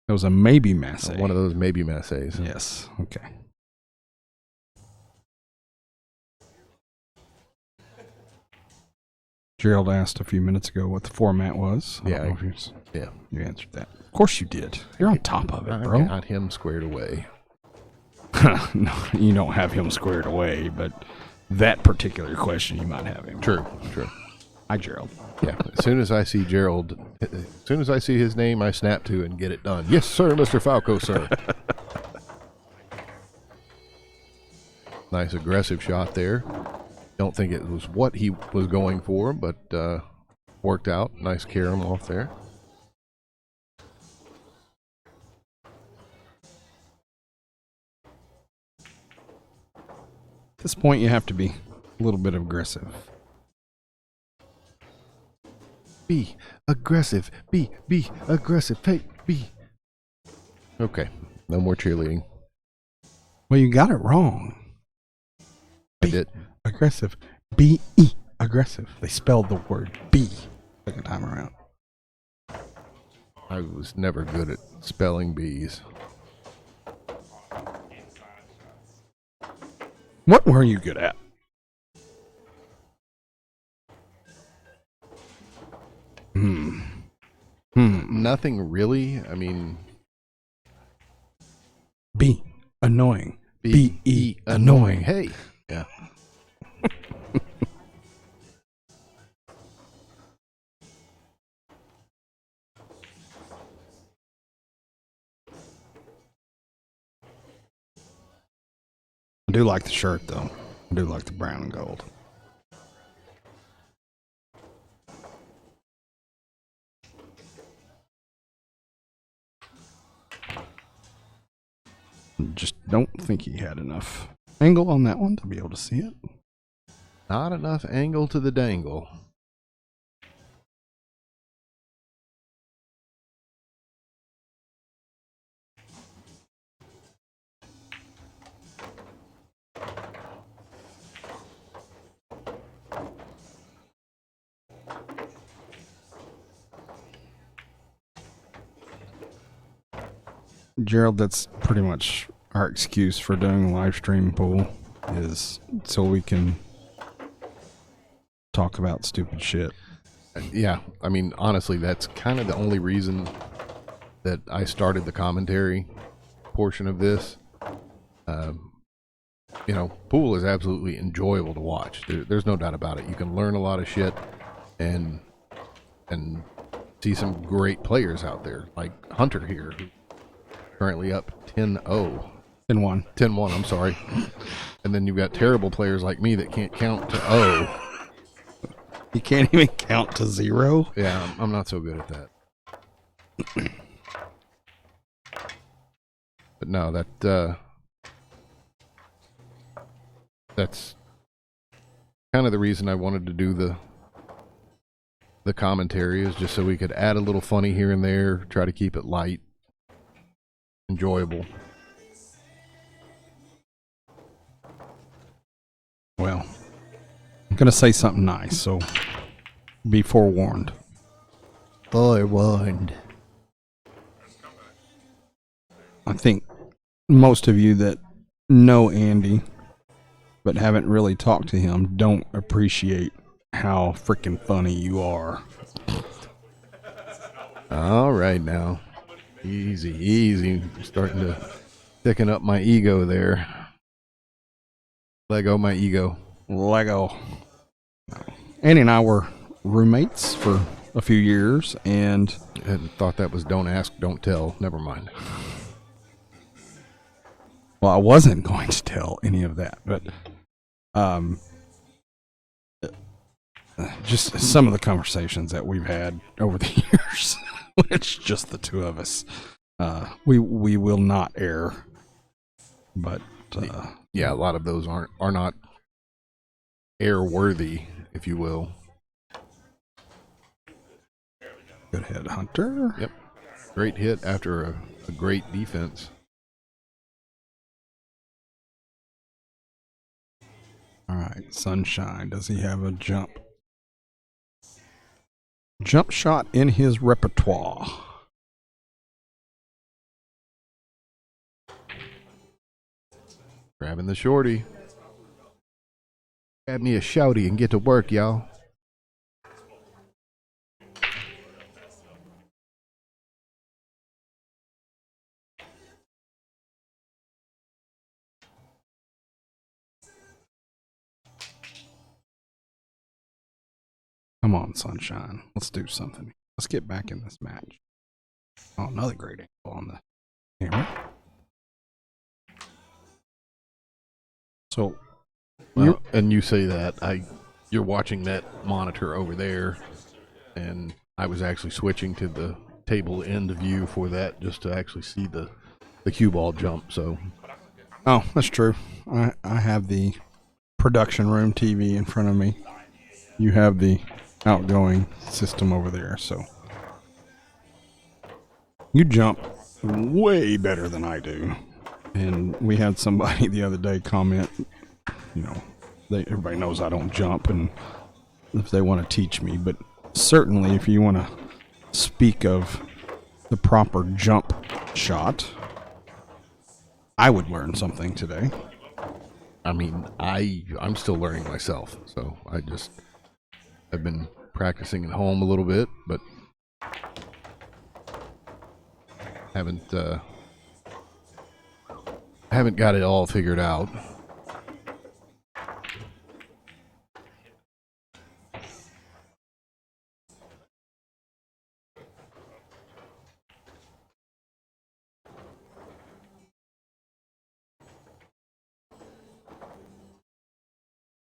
S2: It was a maybe Massey.
S1: One of those maybe masses.
S2: Yes. Okay. Gerald asked a few minutes ago what the format was. I don't know if you answered that. Of course you did. You're on top of it, bro.
S1: I got him squared away.
S2: No, you don't have him squared away, but that particular question, you might have him.
S1: True.
S2: Hi, Gerald.
S1: Yeah. As soon as I see Gerald, as soon as I see his name, I snap to and get it done. Yes, sir, Mr. Falco, sir. Nice aggressive shot there. Don't think it was what he was going for, but worked out. Nice carom off there.
S2: At this point, you have to be a little bit aggressive.
S1: Be aggressive. Be aggressive. Hey, be. Okay. No more cheerleading.
S2: Well, you got it wrong.
S1: I did.
S2: Aggressive. B-E. Aggressive. They spelled the word B second time around.
S1: I was never good at spelling bees.
S2: What were you good at?
S1: Nothing really. I mean,
S2: B. Annoying.
S1: B-E.
S2: B-E. Annoying.
S1: Hey. Yeah.
S2: I do like the shirt, though. I do like the brown and gold. Just don't think he had enough angle on that one to be able to see it.
S1: Not enough angle to the dangle.
S2: Gerald, that's pretty much our excuse for doing a live stream pool, is so we can talk about stupid shit.
S1: Yeah, I mean, honestly, that's kind of the only reason that I started the commentary portion of this. You know, pool is absolutely enjoyable to watch. There's no doubt about it. You can learn a lot of shit and see some great players out there, like Hunter here, who's currently up 10-0.
S2: 10-1.
S1: 10-1, I'm sorry. And then you've got terrible players like me that can't count to 0.
S2: You can't even count to 0?
S1: Yeah, I'm not so good at that. But no, that's kind of the reason I wanted to do the commentary, is just so we could add a little funny here and there, try to keep it light, enjoyable.
S2: Well, I'm going to say something nice, so be forewarned.
S1: Forewarned.
S2: I think most of you that know Andy but haven't really talked to him don't appreciate how freaking funny you are.
S1: All right now. Easy, easy. Starting to thicken up my ego there. Lego my ego.
S2: Lego. Andy and I were roommates for a few years, and
S1: I thought that was don't ask, don't tell. Never mind.
S2: well, I wasn't going to tell any of that, but just some of the conversations that we've had over the years, when it's just the two of us, we will not air. But
S1: Yeah, a lot of those are not airworthy, if you will.
S2: good head, Hunter.
S1: Yep. Great hit after a great defense.
S2: All right, Sunshine. Does he have a jump shot in his repertoire?
S1: Grabbing the shorty. Grab me a shouty and get to work, y'all.
S2: Come on, Sunshine. Let's do something. Let's get back in this match. Oh, another great angle on the camera. So,
S1: Well, and you say that you're watching that monitor over there, and I was actually switching to the table end view for that just to actually see the cue ball jump. So,
S2: oh, that's true. I have the production room TV in front of me. You have the outgoing system over there, so you jump way better than I do. And we had somebody the other day comment, you know, everybody knows I don't jump, and if they want to teach me, but certainly if you want to speak of the proper jump shot, I would learn something today.
S1: I mean, I'm still learning myself, so I've been practicing at home a little bit, but haven't got it all figured out.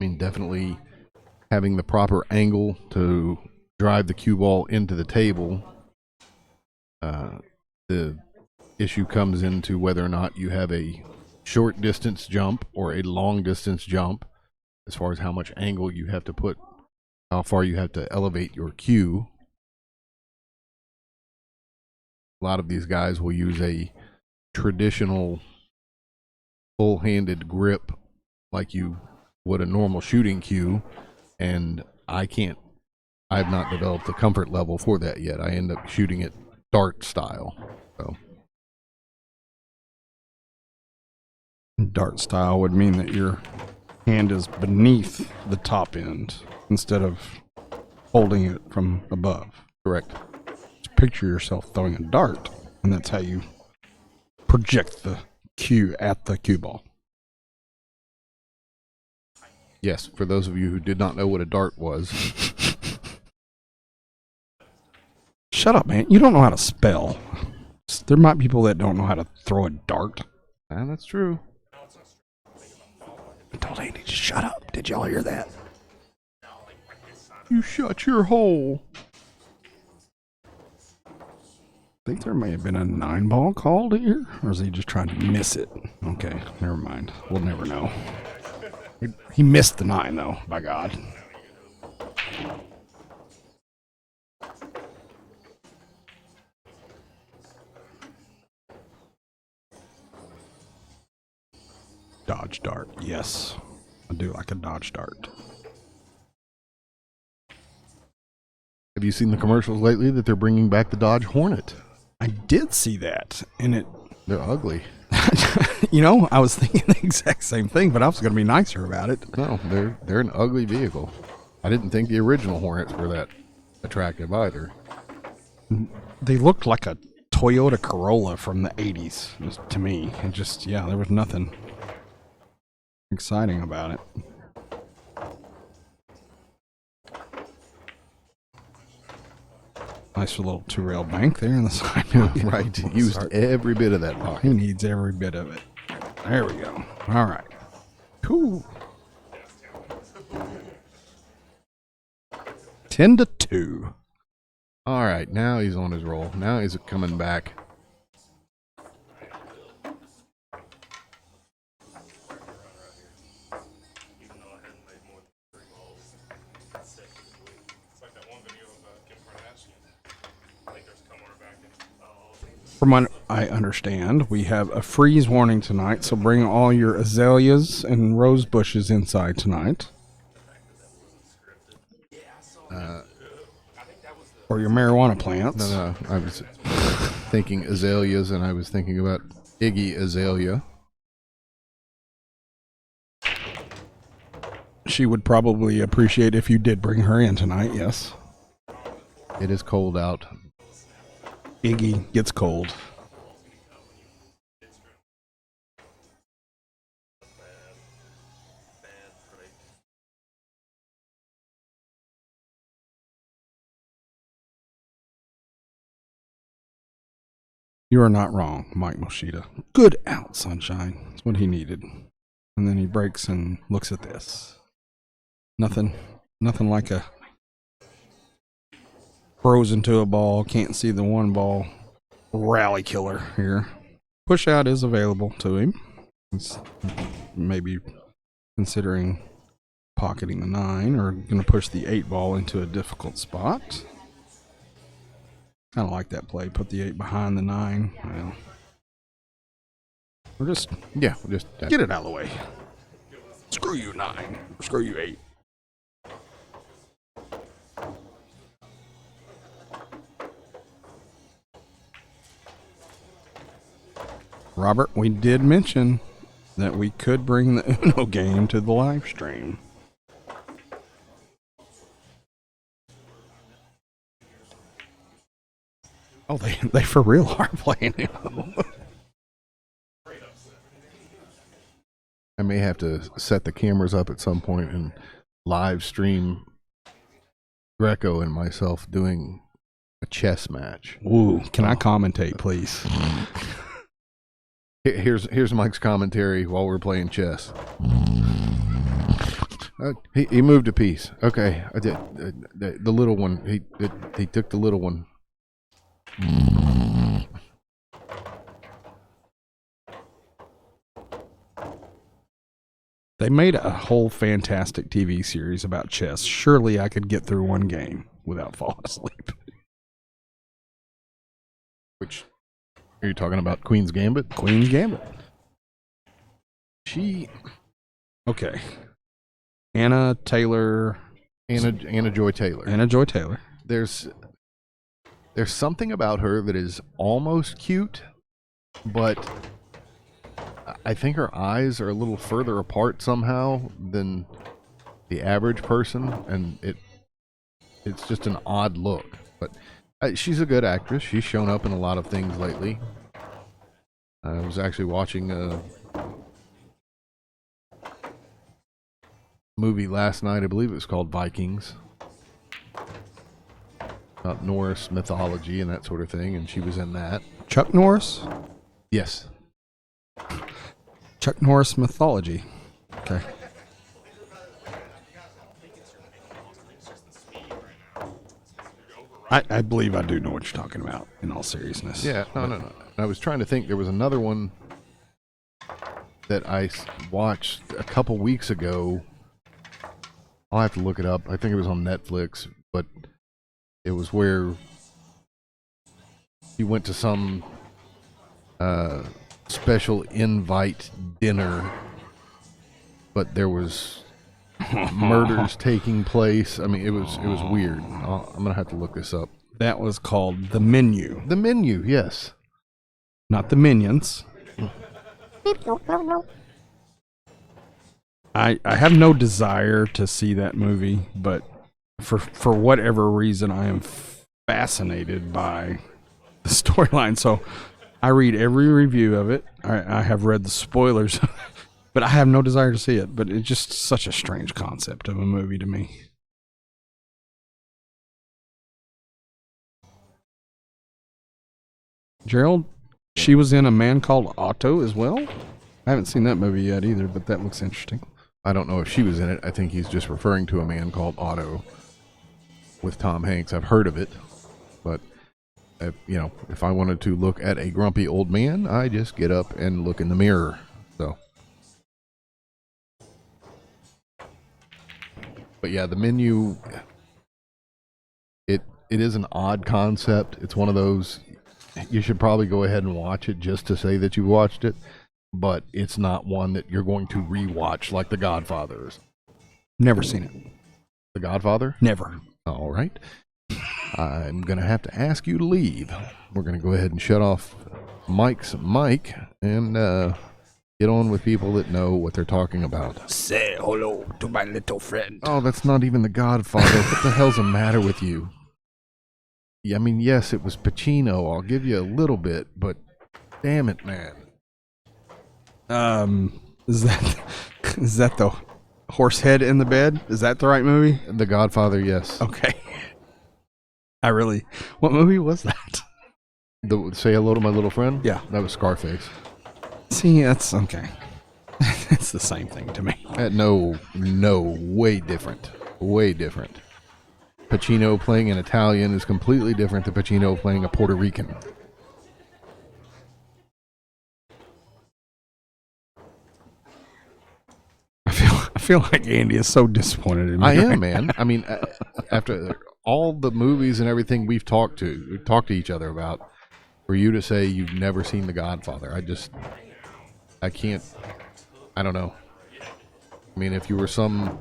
S1: I mean, definitely having the proper angle to drive the cue ball into the table. The issue comes into whether or not you have a short distance jump or a long distance jump, as far as how much angle you have to put, how far you have to elevate your cue. A lot of these guys will use a traditional full-handed grip like you would a normal shooting cue, and I've not developed the comfort level for that yet. I end up shooting it dart style. So
S2: Dart style would mean that your hand is beneath the top end instead of holding it from above.
S1: correct.
S2: Just picture yourself throwing a dart, and that's how you project the cue at the cue ball.
S1: Yes, for those of you who did not know what a dart was.
S2: Shut up, man. You don't know how to spell. There might be people that don't know how to throw a dart.
S1: That's true.
S2: I told Andy to shut up. Did y'all hear that?
S1: You shut your hole.
S2: I think there may have been a 9-ball called here, or is he just trying to miss it? Okay, never mind. We'll never know. He missed the 9, though, by God. Dodge dart, yes. I do like a dodge dart.
S1: Have you seen the commercials lately that they're bringing back the Dodge Hornet?
S2: I did see that, and
S1: They're ugly.
S2: I was thinking the exact same thing, but I was going to be nicer about it.
S1: No, they're an ugly vehicle. I didn't think the original Hornets were that attractive either.
S2: They looked like a Toyota Corolla from the 80s to me. And just, there was nothing exciting about it. Nice little two-rail bank there in the side.
S1: Right. Used every bit of that
S2: He
S1: pocket.
S2: needs every bit of it. There we go. All right. Cool. 10-2.
S1: All right. Now he's on his roll. Now he's coming back.
S3: Even though I hadn't made more than 3 balls consecutively. It's like that one video of Kim Kardashian. I think there's a camera back in.
S2: From what I understand, we have a freeze warning tonight, so bring all your azaleas and rose bushes inside tonight. Or your marijuana plants.
S1: No, I was thinking azaleas, and I was thinking about Iggy Azalea.
S2: She would probably appreciate if you did bring her in tonight, yes.
S1: It is cold out.
S2: Iggy gets cold. You are not wrong, Mike Moshida. Good out, Sunshine. That's what he needed. And then he breaks and looks at this. Nothing like a frozen to a ball, can't see the one ball rally killer here. Push out is available to him. He's maybe considering pocketing the 9 or going to push the 8 ball into a difficult spot. Kind of like that play. Put the 8 behind the 9. Well, we're just get it out of the way. Screw you 9. Screw you 8. Robert, we did mention that we could bring the Uno game to the live stream. Oh, they for real are playing Uno.
S1: I may have to set the cameras up at some point and live stream Greco and myself doing a chess match.
S2: Ooh, can I commentate, please?
S1: Here's Mike's commentary while we're playing chess. He moved a piece. Okay, I did the little one. He took the little one.
S2: They made a whole fantastic TV series about chess. Surely I could get through one game without falling asleep.
S1: Which are you talking about? Queen's Gambit?
S2: Queen's Gambit. Okay. Anna Joy Taylor.
S1: Anna Joy Taylor. There's something about her that is almost cute, but I think her eyes are a little further apart somehow than the average person, and it's just an odd look. But she's a good actress. She's shown up in a lot of things lately. I was actually watching a movie last night. I believe it was called Vikings, about Norse mythology and that sort of thing, and she was in that.
S2: Chuck Norris?
S1: Yes.
S2: Chuck Norris mythology. Okay. I believe I do know what you're talking about, in all seriousness.
S1: Yeah, no. I was trying to think. There was another one that I watched a couple weeks ago. I'll have to look it up. I think it was on Netflix, but it was where he went to some special invite dinner, but there was murders taking place. I mean, it was weird. I'm gonna have to look this up.
S2: That was called The Menu,
S1: The Menu, yes.
S2: not The Minions. I have no desire to see that movie, but for whatever reason, I am fascinated by the storyline. So I read every review of it. I have read the spoilers, but I have no desire to see it. But it's just such a strange concept of a movie to me. Gerald, she was in A Man Called Otto as well. I haven't seen that movie yet either, but that looks interesting.
S1: I don't know if she was in it. I think he's just referring to A Man Called Otto with Tom Hanks. I've heard of it, but if I wanted to look at a grumpy old man, I just get up and look in the mirror. So, but yeah, The Menu. It is an odd concept. It's one of those. You should probably go ahead and watch it just to say that you watched it, but it's not one that you're going to rewatch like The Godfather is.
S2: Never seen it.
S1: The Godfather?
S2: Never.
S1: All right. I'm going to have to ask you to leave. We're going to go ahead and shut off Mike's mic and get on with people that know what they're talking about.
S2: Say hello to my little friend.
S1: Oh, that's not even The Godfather. What the hell's the matter with you? Yeah, I mean, yes, it was Pacino. I'll give you a little bit, but damn it, man.
S2: Is that the horse head in the bed? Is that the right movie?
S1: The Godfather, yes.
S2: Okay. What movie was that?
S1: Say hello to my little friend?
S2: Yeah.
S1: That was Scarface.
S2: See, that's okay. It's the same thing to me.
S1: No, way different. Way different. Pacino playing an Italian is completely different than Pacino playing a Puerto Rican.
S2: I feel like Andy is so disappointed in me.
S1: I am, man. I mean, after all the movies and everything we've talked to each other about, for you to say you've never seen The Godfather, I can't, I don't know. I mean, if you were some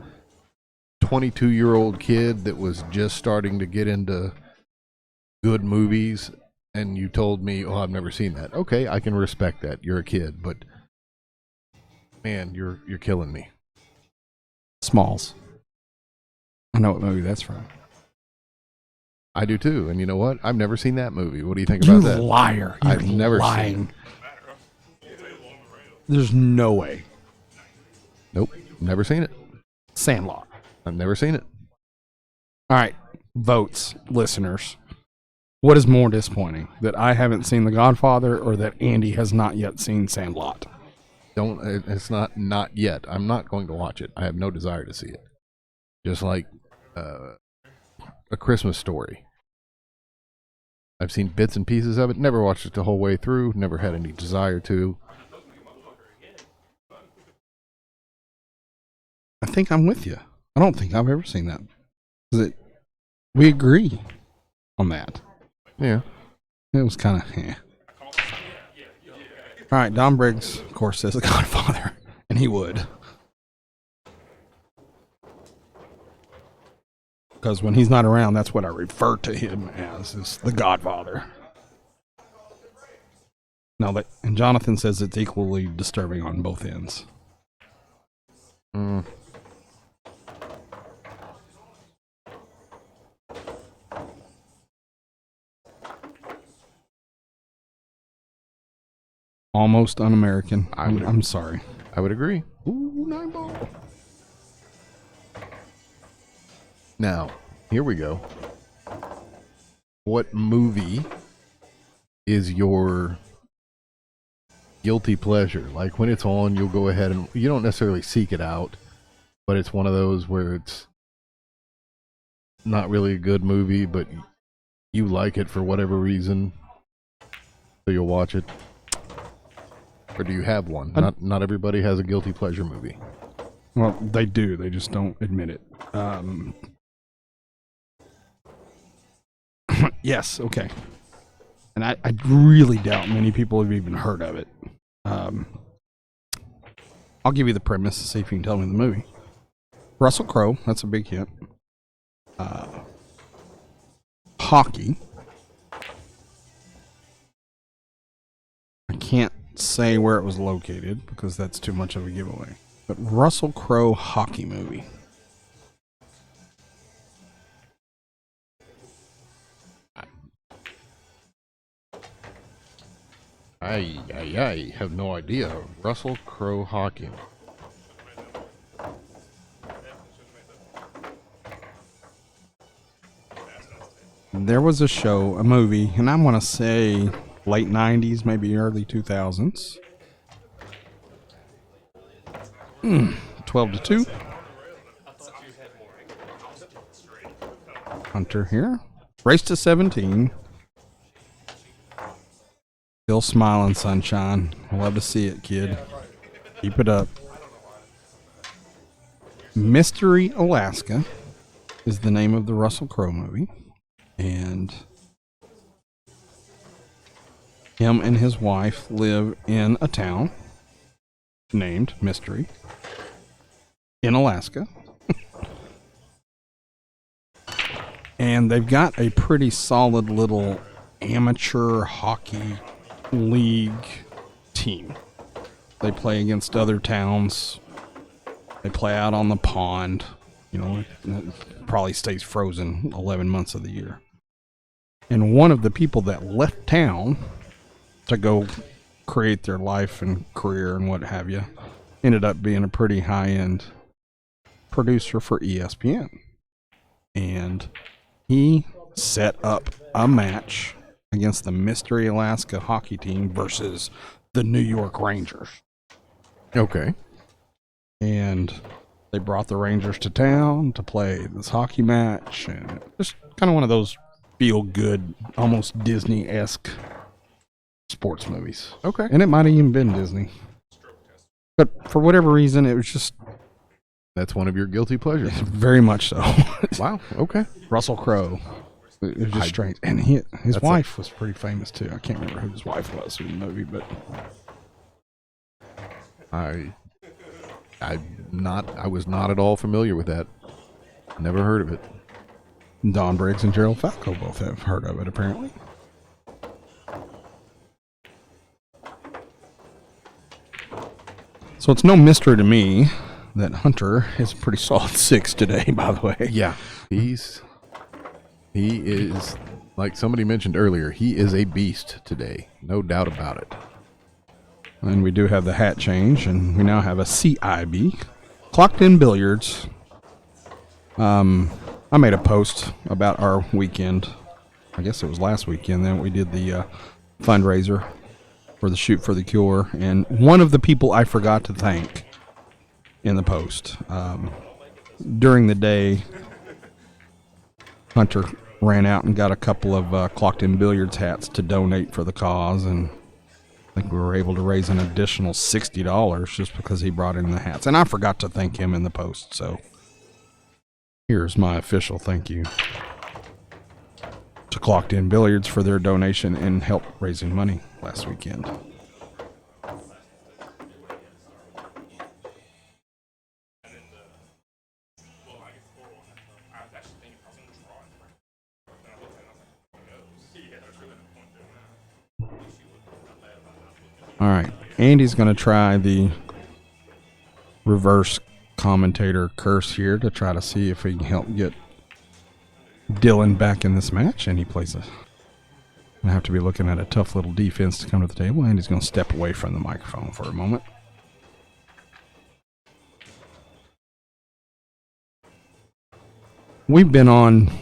S1: 22-year-old kid that was just starting to get into good movies and you told me, oh, I've never seen that. Okay, I can respect that. You're a kid, but man, you're killing me.
S2: Smalls. I know what movie that's from.
S1: I do too. And you know what? I've never seen that movie. What do you think about that?
S2: Liar.
S1: I've never seen
S2: it. There's no way.
S1: Nope. Never seen it.
S2: Sandlot.
S1: I've never seen it.
S2: All right. Votes, listeners. What is more disappointing? That I haven't seen The Godfather or that Andy has not yet seen Sandlot?
S1: It's not yet. I'm not going to watch it. I have no desire to see it. Just like A Christmas Story. I've seen bits and pieces of it. Never watched it the whole way through. Never had any desire to.
S2: I think I'm with you. I don't think I've ever seen that. We agree on that.
S1: Yeah.
S2: It was kind of, All right, Don Briggs, of course, says The Godfather, and he would. Because when he's not around, that's what I refer to him as, is The Godfather. And Jonathan says it's equally disturbing on both ends. Almost un-American. I'm sorry.
S1: I would agree.
S2: Ooh, 9-ball.
S1: Now, here we go. What movie is your guilty pleasure? Like when it's on, you'll go ahead and you don't necessarily seek it out, but it's one of those where it's not really a good movie, but you like it for whatever reason, so you'll watch it. Or do you have one? Not everybody has a guilty pleasure movie.
S2: Well, they do. They just don't admit it. Yes, okay. And I really doubt many people have even heard of it. I'll give you the premise to see if you can tell me the movie. Russell Crowe, that's a big hit. Hockey. I can't say where it was located because that's too much of a giveaway. But Russell Crowe hockey movie.
S1: I have no idea. Russell Crowe hockey.
S2: There was a show, a movie, and I want to say late 90s, maybe early 2000s. 12 to 2. Hunter here. Race to 17. Still smiling, sunshine. I love to see it, kid. Keep it up. Mystery Alaska is the name of the Russell Crowe movie. And him and his wife live in a town named Mystery in Alaska. And they've got a pretty solid little amateur hockey league team. They play against other towns. They play out on the pond. You know, it probably stays frozen 11 months of the year. And one of the people that left town to go create their life and career and what have you ended up being a pretty high-end producer for ESPN. And he set up a match against the Mystery Alaska hockey team versus the New York Rangers.
S1: Okay.
S2: And they brought the Rangers to town to play this hockey match. And just kind of one of those feel-good, almost Disney-esque sports movies.
S1: Okay.
S2: And it might have even been Disney. But for whatever reason, it was just
S1: That's one of your guilty pleasures.
S2: very much so.
S1: Wow. Okay.
S2: Russell Crowe. It was just strange. And his wife was pretty famous, too. I can't remember who his wife was in the movie, but
S1: I was not at all familiar with that. Never heard of it.
S2: Don Briggs and Gerald Falco both have heard of it, apparently. So it's no mystery to me that Hunter is a pretty solid 6 today, by the way.
S1: Yeah. He is, like somebody mentioned earlier, he is a beast today. No doubt about it.
S2: And we do have the hat change, and we now have a CIB. Clocked in Billiards. I made a post about our weekend. I guess it was last weekend then we did the fundraiser for the Shoot for the Cure. And one of the people I forgot to thank in the post, during the day, Hunter ran out and got a couple of Clocked in Billiards hats to donate for the cause. And I think we were able to raise an additional $60 just because he brought in the hats. And I forgot to thank him in the post, so here's my official thank you to Clocked in Billiards for their donation and help raising money last weekend. All right, Andy's going to try the reverse commentator curse here to try to see if he can help get Dylan back in this match, and he plays a. I have to be looking at a tough little defense to come to the table, and he's going to step away from the microphone for a moment. We've been on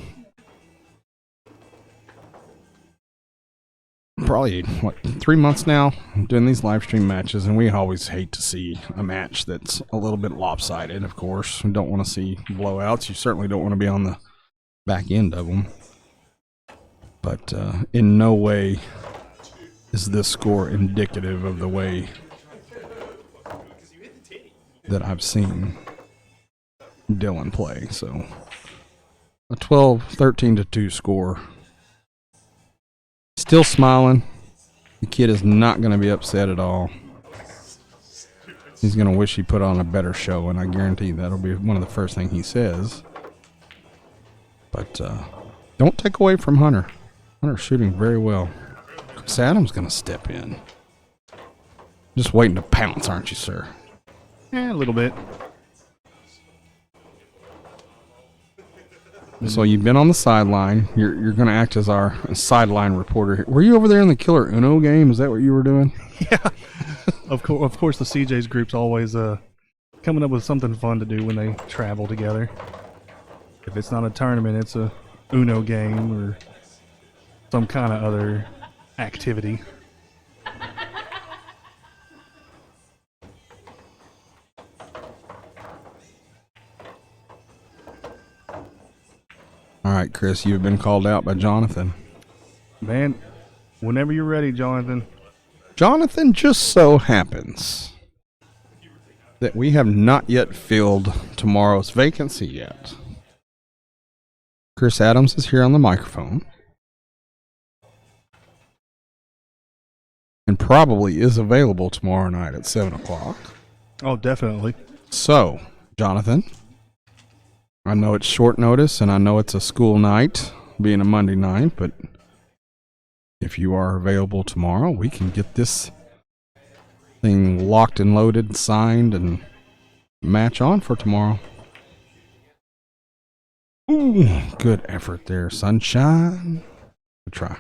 S2: probably 3 months now doing these live stream matches, and we always hate to see a match that's a little bit lopsided. Of course, we don't want to see blowouts. You certainly don't want to be on the back end of them, but in no way is this score indicative of the way that I've seen Dylan play. So a 13-2 score. Still smiling. The kid is not going to be upset at all. He's going to wish he put on a better show, and I guarantee that'll be one of the first things he says. But don't take away from Hunter. Hunter's shooting very well. Chris Adams going to step in. Just waiting to pounce, aren't you, sir?
S4: A little bit.
S2: So you've been on the sideline. You're going to act as our sideline reporter. Were you over there in the Killer Uno game? Is that what you were doing?
S4: Yeah. Of course, the CJ's group's always coming up with something fun to do when they travel together. If it's not a tournament, it's a Uno game or some kind of other activity.
S2: All right, Chris, you've been called out by Jonathan.
S4: Man, whenever you're ready, Jonathan.
S2: Jonathan, just so happens that we have not yet filled tomorrow's vacancy yet. Chris Adams is here on the microphone and probably is available tomorrow night at 7 o'clock.
S4: Oh, definitely.
S2: So, Jonathan, I know it's short notice and I know it's a school night, being a Monday night, but if you are available tomorrow, we can get this thing locked and loaded, signed, and match on for tomorrow. Ooh, good effort there, sunshine. Good try.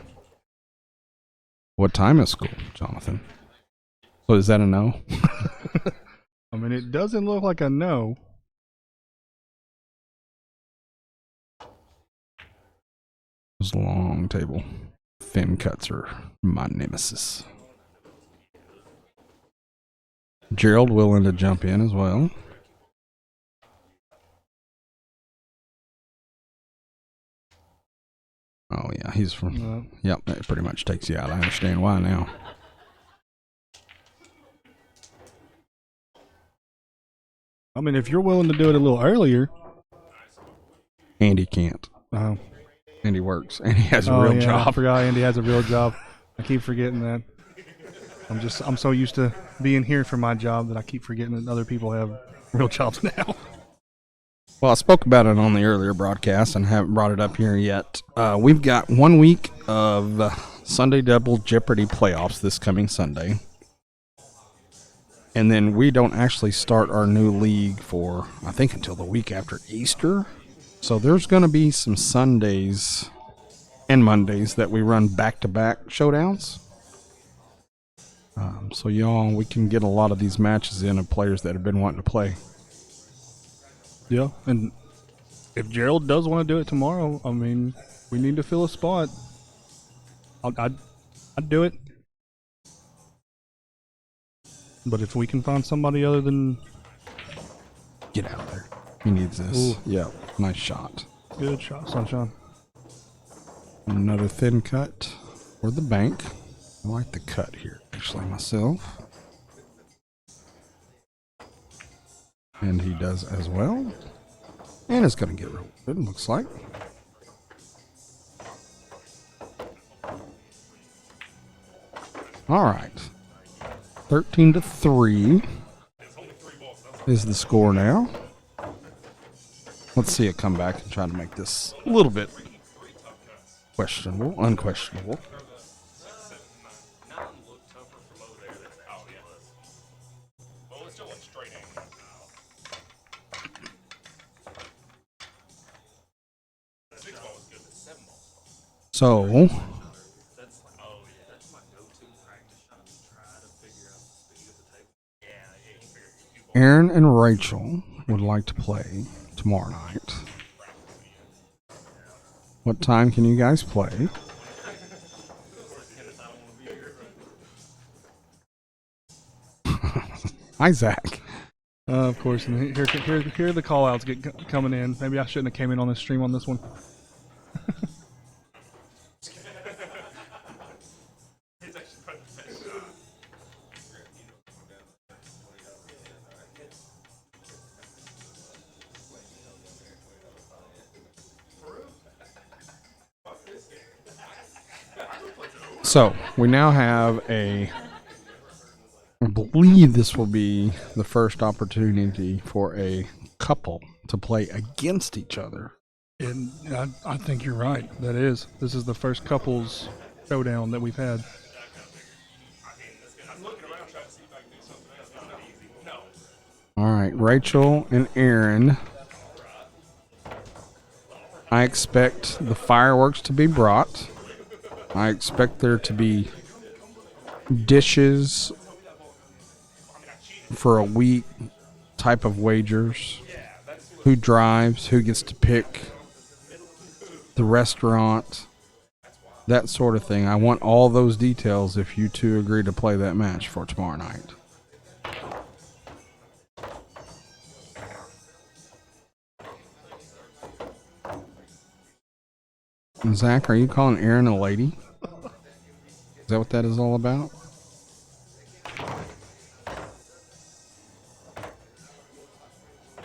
S2: What time is school, Jonathan? So is that a no?
S4: I mean, it doesn't look like a no.
S2: It's a long table. Thin cuts are my nemesis. Gerald willing to jump in as well. Oh yeah, he's from. Yep, that pretty much takes you out. I understand why now.
S4: I mean, if you're willing to do it a little earlier.
S2: Andy can't.
S4: Oh.
S2: Andy works. Andy has a real job.
S4: I forgot Andy has a real job. I keep forgetting that. I'm so used to being here for my job that I keep forgetting that other people have real jobs now.
S2: Well, I spoke about it on the earlier broadcast and haven't brought it up here yet. We've got 1 week of Sunday Double Jeopardy playoffs this coming Sunday. And then we don't actually start our new league for, I think, until the week after Easter. So there's going to be some Sundays and Mondays that we run back-to-back showdowns. So y'all, we can get a lot of these matches in of players that have been wanting to play.
S4: Yeah, and if Gerald does want to do it tomorrow, I mean, we need to fill a spot. I'd do it. But if we can find somebody other than...
S2: Get out there. He needs this.
S4: Ooh.
S2: Yeah, nice shot.
S4: Good shot, Sunshine.
S2: Another thin cut for the bank. I like the cut here, actually, myself. And he does as well. And it's going to get real good, looks like. All right. 13-3 is the score now. Let's see it come back and try to make this a little bit questionable, unquestionable. So, Aaron and Rachel would like to play tomorrow night. What time can you guys play? Hi, Zach.
S4: Of course, and here are the call-outs coming in. Maybe I shouldn't have came in on this stream on this one.
S2: So, we now have a believe this will be the first opportunity for a couple to play against each other.
S4: And I think you're right. This is the first couples showdown that we've had.
S2: All right, Rachel and Aaron. I expect the fireworks to be brought. I expect there to be dishes for a week type of wagers. Who drives, who gets to pick the restaurant, that sort of thing. I want all those details if you two agree to play that match for tomorrow night. Zach, are you calling Aaron a lady? Is that what that is all about?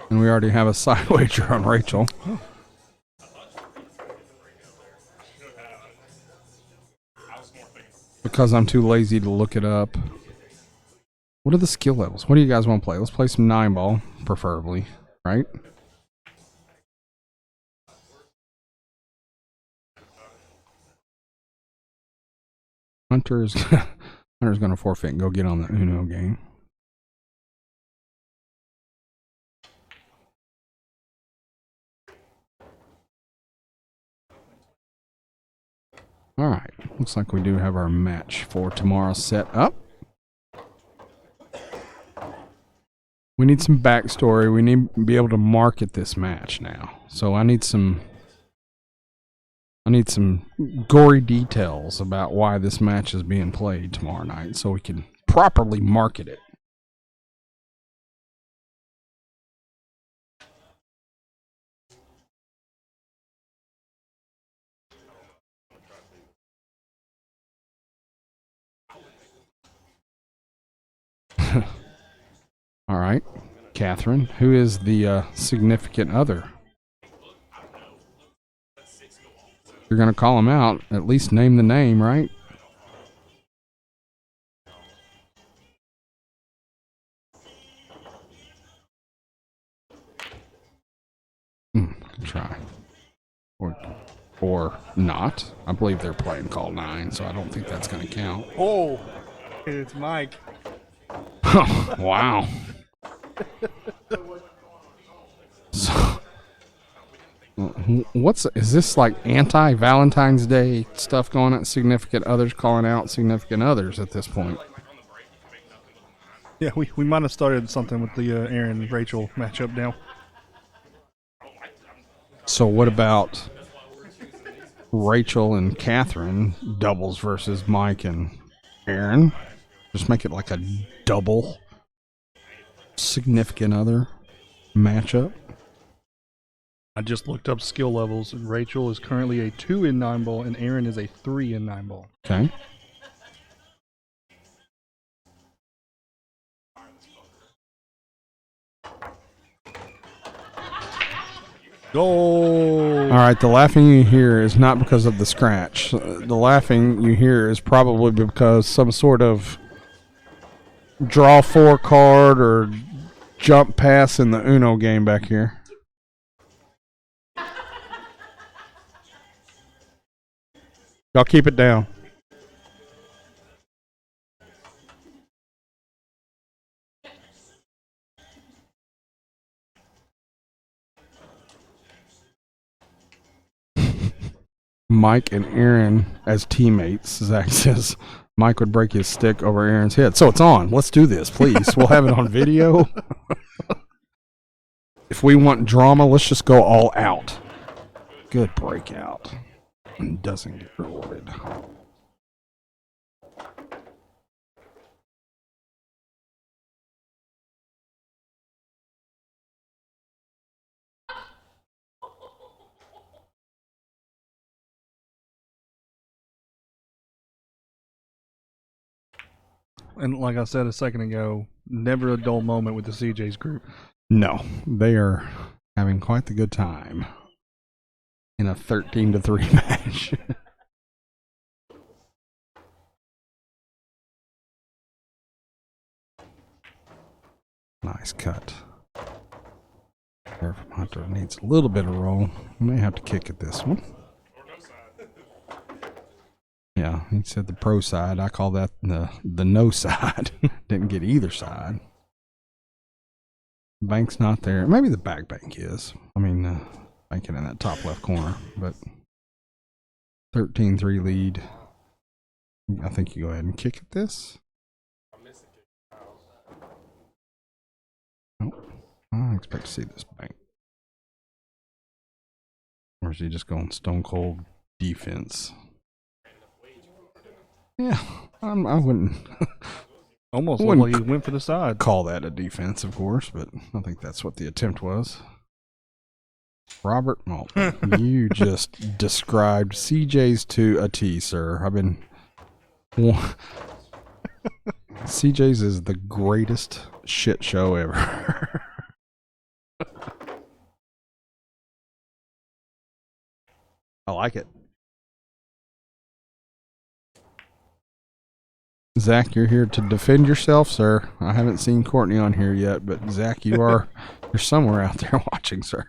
S2: And we already have a side wager on Rachel. Because I'm too lazy to look it up. What are the skill levels? What do you guys want to play? Let's play some 9-ball, preferably, right? Hunter's going to forfeit and go get on the Uno game. All right, looks like we do have our match for tomorrow set up. We need some backstory. We need to be able to market this match now. So I need some gory details about why this match is being played tomorrow night so we can properly market it. All right, Catherine, who is the significant other? You're going to call him out, at least name the name, right? Try. Or not. I believe they're playing call 9, so I don't think that's going to count.
S4: Oh, it's Mike.
S2: Wow. So, is this like anti-Valentine's Day stuff going on? Significant others calling out significant others at this point.
S4: Yeah, we might have started something with the Aaron and Rachel matchup now.
S2: So what about Rachel and Catherine doubles versus Mike and Aaron? Just make it like a double significant other matchup.
S4: I just looked up skill levels, and Rachel is currently a 2 in 9-ball, and Aaron is a 3 in 9-ball.
S2: Okay.
S4: Goal!
S2: All right, the laughing you hear is not because of the scratch. The laughing you hear is probably because some sort of draw 4 card or jump pass in the Uno game back here. Y'all keep it down. Mike and Aaron as teammates. Zach says Mike would break his stick over Aaron's head. So it's on. Let's do this, please. We'll have it on video. If we want drama, let's just go all out. Good breakout. And doesn't get rewarded.
S4: And like I said a second ago, never a dull moment with the CJ's group.
S2: No, they are having quite the good time in a 13-3 match. Nice cut. There from Hunter needs a little bit of roll. May have to kick at this one. Yeah, he said the pro side. I call that the no side. Didn't get either side. Bank's not there. Maybe the back bank is. I mean, banking in that top left corner. But 13-3 lead. I think you go ahead and kick at this. Nope. I don't expect to see this bank. Or is he just going stone cold defense? Yeah, I wouldn't.
S4: Almost
S2: Wouldn't
S4: like he went for the side.
S2: call that a defense, of course, but I think that's what the attempt was. Robert Malton, you just described CJ's to a T, sir. CJ's is the greatest shit show ever. I like it. Zach, you're here to defend yourself, sir. I haven't seen Courtney on here yet, but Zach, you're somewhere out there watching, sir.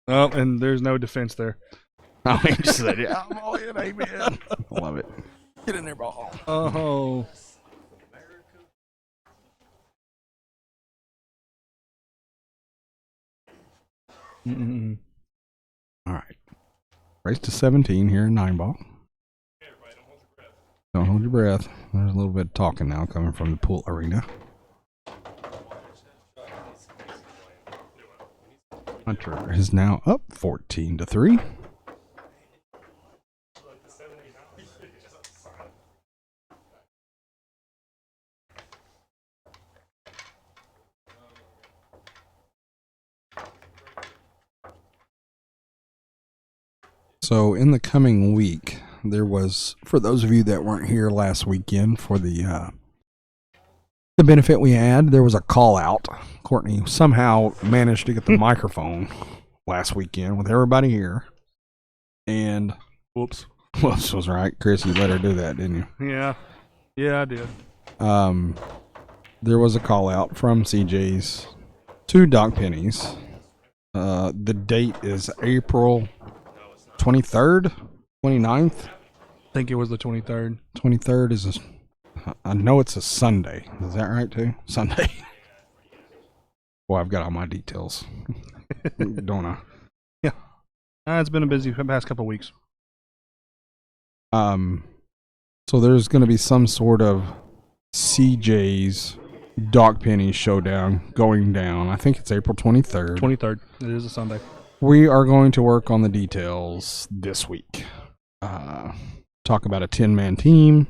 S4: Oh, and there's no defense there.
S2: I mean, just said, yeah, I'm all in, amen. I love it. Get in there, ball.
S4: Oh. Mm-mm.
S2: All right. Race to 17 here in 9-ball. Don't hold your breath. There's a little bit of talking now coming from the pool arena. Hunter is now up 14-3. So in the coming week, there was, for those of you that weren't here last weekend for the benefit we had, there was a call out. Courtney somehow managed to get the microphone last weekend with everybody here. And
S4: Whoops.
S2: whoops was right. Chris, you let her do that, didn't you?
S4: Yeah. Yeah, I did.
S2: There was a call out from CJ's to Doc Penny's. The date is April 23rd, 29th.
S4: I think it was the 23rd.
S2: 23rd is I know it's a Sunday. Is that right too? Sunday. Boy, I've got all my details. Don't I?
S4: Yeah. It's been a busy past couple of weeks.
S2: So there's going to be some sort of CJ's Doc Penny Showdown going down. I think it's April 23rd.
S4: 23rd. It is a Sunday.
S2: We are going to work on the details this week. Talk about a 10-man team.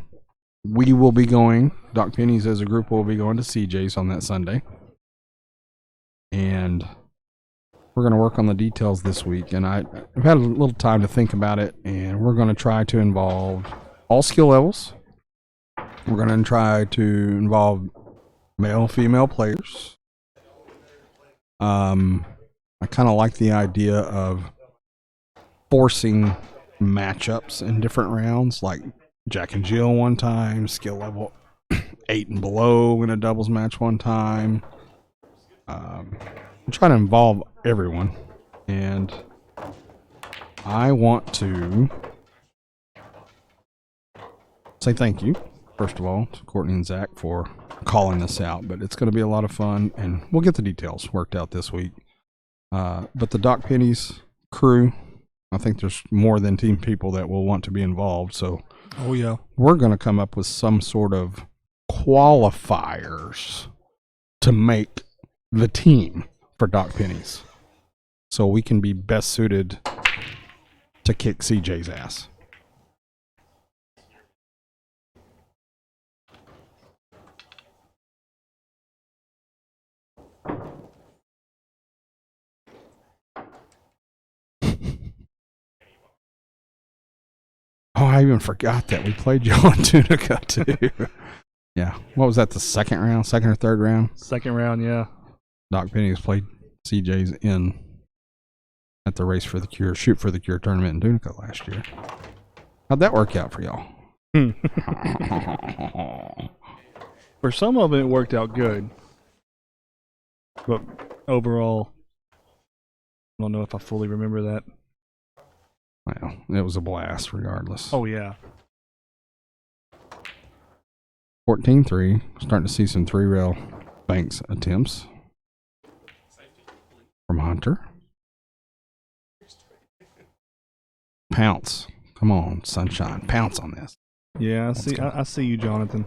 S2: We will be going, Doc Penny's as a group will be going to CJ's on that Sunday. And we're going to work on the details this week. And I've had a little time to think about it, and we're going to try to involve all skill levels. We're going to try to involve male, female players. I kind of like the idea of forcing matchups in different rounds, like Jack and Jill one time, skill level 8 and below in a doubles match one time. I'm trying to involve everyone, and I want to say thank you, first of all, to Courtney and Zach for calling this out, but it's going to be a lot of fun, and we'll get the details worked out this week. But the Doc Penny's crew, I think there's more than team people that will want to be involved, so
S4: Oh, yeah.
S2: we're going to come up with some sort of qualifiers to make the team for Doc Penny's, so we can be best suited to kick CJ's ass. Oh, I even forgot that we played y'all in Tunica too. Yeah. What was that, the second or third round?
S4: Second round, yeah.
S2: Doc Penny's played CJ's in at the Race for the Cure, Shoot for the Cure tournament in Tunica last year. How'd that work out for y'all?
S4: For some of it worked out good. But overall, I don't know if I fully remember that.
S2: Well, it was a blast regardless.
S4: Oh, yeah.
S2: 14-3. Starting to see some 3-rail banks attempts from Hunter. Pounce. Come on, Sunshine. Pounce on this.
S4: Yeah,
S2: Let's go.
S4: I see you, Jonathan.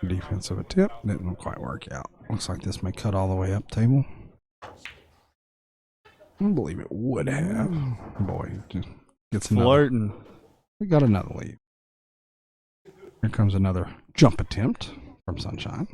S2: Defensive attempt. Didn't quite work out. Looks like this may cut all the way up table. I don't believe it would have. Boy, just gets another.
S4: Flirting.
S2: We got another lead. Here comes another jump attempt from Sunshine.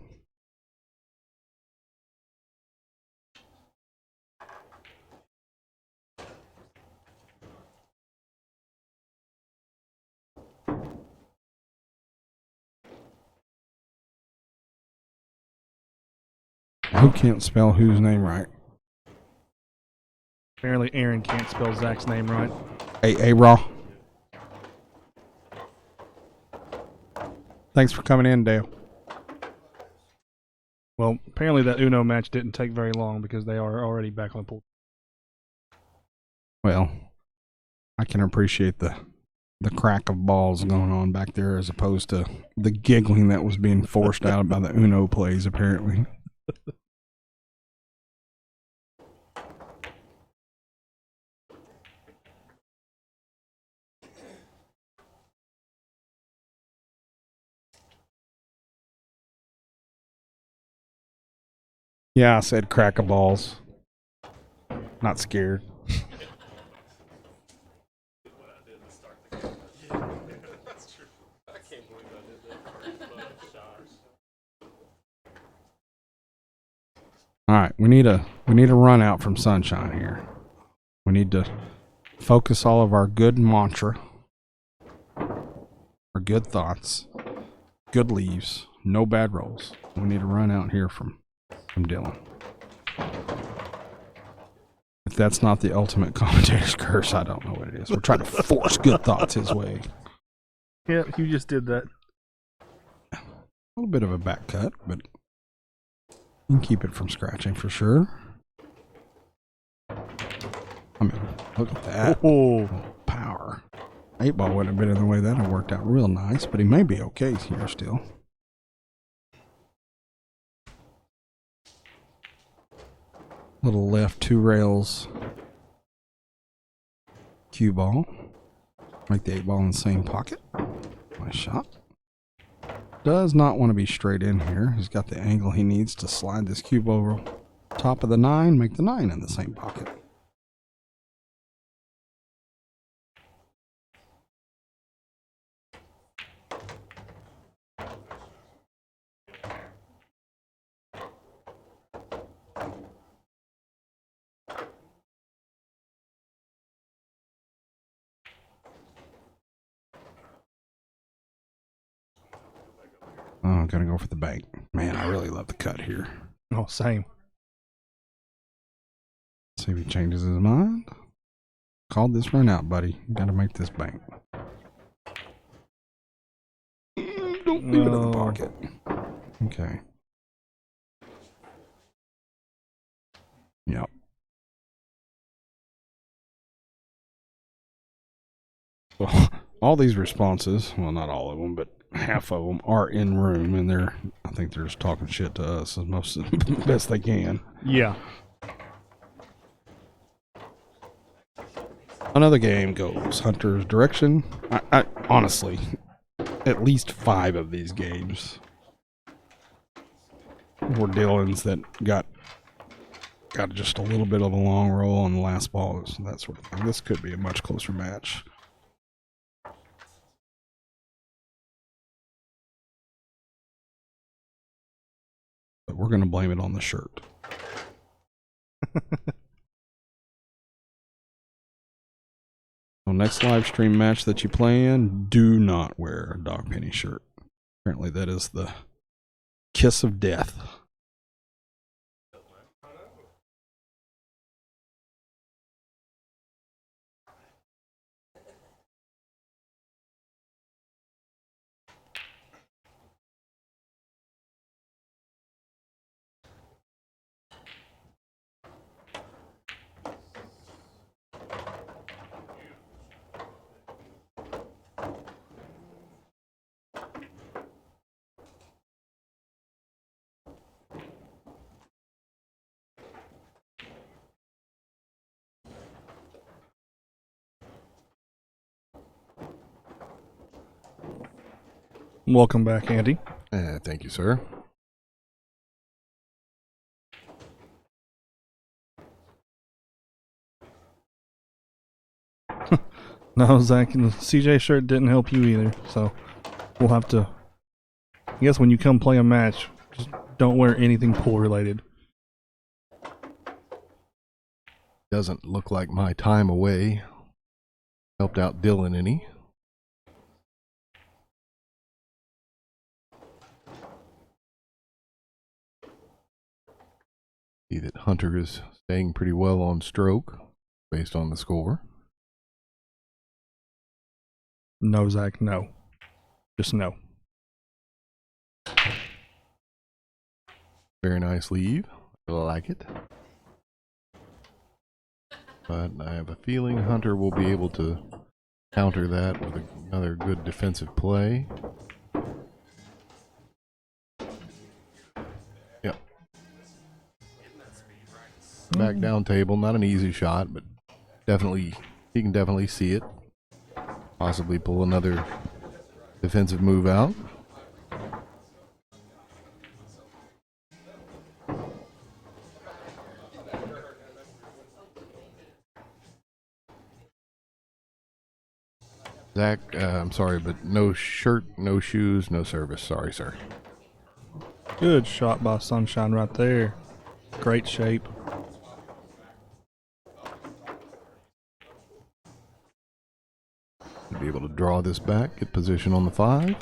S2: Who can't spell whose name right?
S4: Apparently, Aaron can't spell Zach's name right.
S2: Hey, Raw. Thanks for coming in, Dale.
S4: Well, apparently that Uno match didn't take very long because they are already back on the pool.
S2: Well, I can appreciate the crack of balls going on back there as opposed to the giggling that was being forced out by the Uno plays, apparently. Yeah, I said crack of balls. Not scared. All right, we need a run out from Sunshine here. We need to focus all of our good mantra, our good thoughts, good leaves, no bad rolls. We need a run out here from Dylan. If that's not the ultimate commentator's curse, I don't know what it is. We're trying to force good thoughts his way.
S4: Yeah, you just did that.
S2: A little bit of a back cut, but you can keep it from scratching for sure. I mean, look at that.
S4: Oh,
S2: Power. 8-ball wouldn't have been in the way. That would have worked out real nice, but he may be okay here still. Little left 2 rails. Cue ball. Make the 8-ball in the same pocket. Nice shot. Does not want to be straight in here. He's got the angle he needs to slide this cube over top of the 9, make the 9 in the same pocket. Oh, I'm going to go for the bank. Man, I really love the cut here.
S4: oh, same.
S2: See if he changes his mind. Called this run out, buddy. You got to make this bank. Don't leave it in the pocket. Okay. Yep. Well, all these responses, well, not all of them, but half of them are in room, and I think they're just talking shit to us as most best they can.
S4: Yeah.
S2: Another game goes Hunter's direction. I honestly, at least 5 of these games were Dylan's that got just a little bit of a long roll on the last ball. So that sort of thing. This could be a much closer match. But we're going to blame it on the shirt. So next live stream match that you play in, do not wear a dog penny shirt. Apparently that is the kiss of death.
S4: Welcome back, Andy.
S1: Thank you, sir.
S4: No, Zach, and the CJ shirt didn't help you either, so we'll have to. I guess when you come play a match, just don't wear anything pool related.
S1: Doesn't look like my time away helped out Dylan any. See that Hunter is staying pretty well on stroke based on the score.
S4: No, Zach, no. Just no.
S1: Very nice leave. I like it. But I have a feeling Hunter will be able to counter that with another good defensive play. Yep. Back down table, not an easy shot, but definitely he can definitely see it. Possibly pull another defensive move out. Zach, I'm sorry, but no shirt, no shoes, no service. Sorry, sir.
S4: Good shot by Sunshine right there. Great shape.
S1: Be able to draw this back, get position on the 5.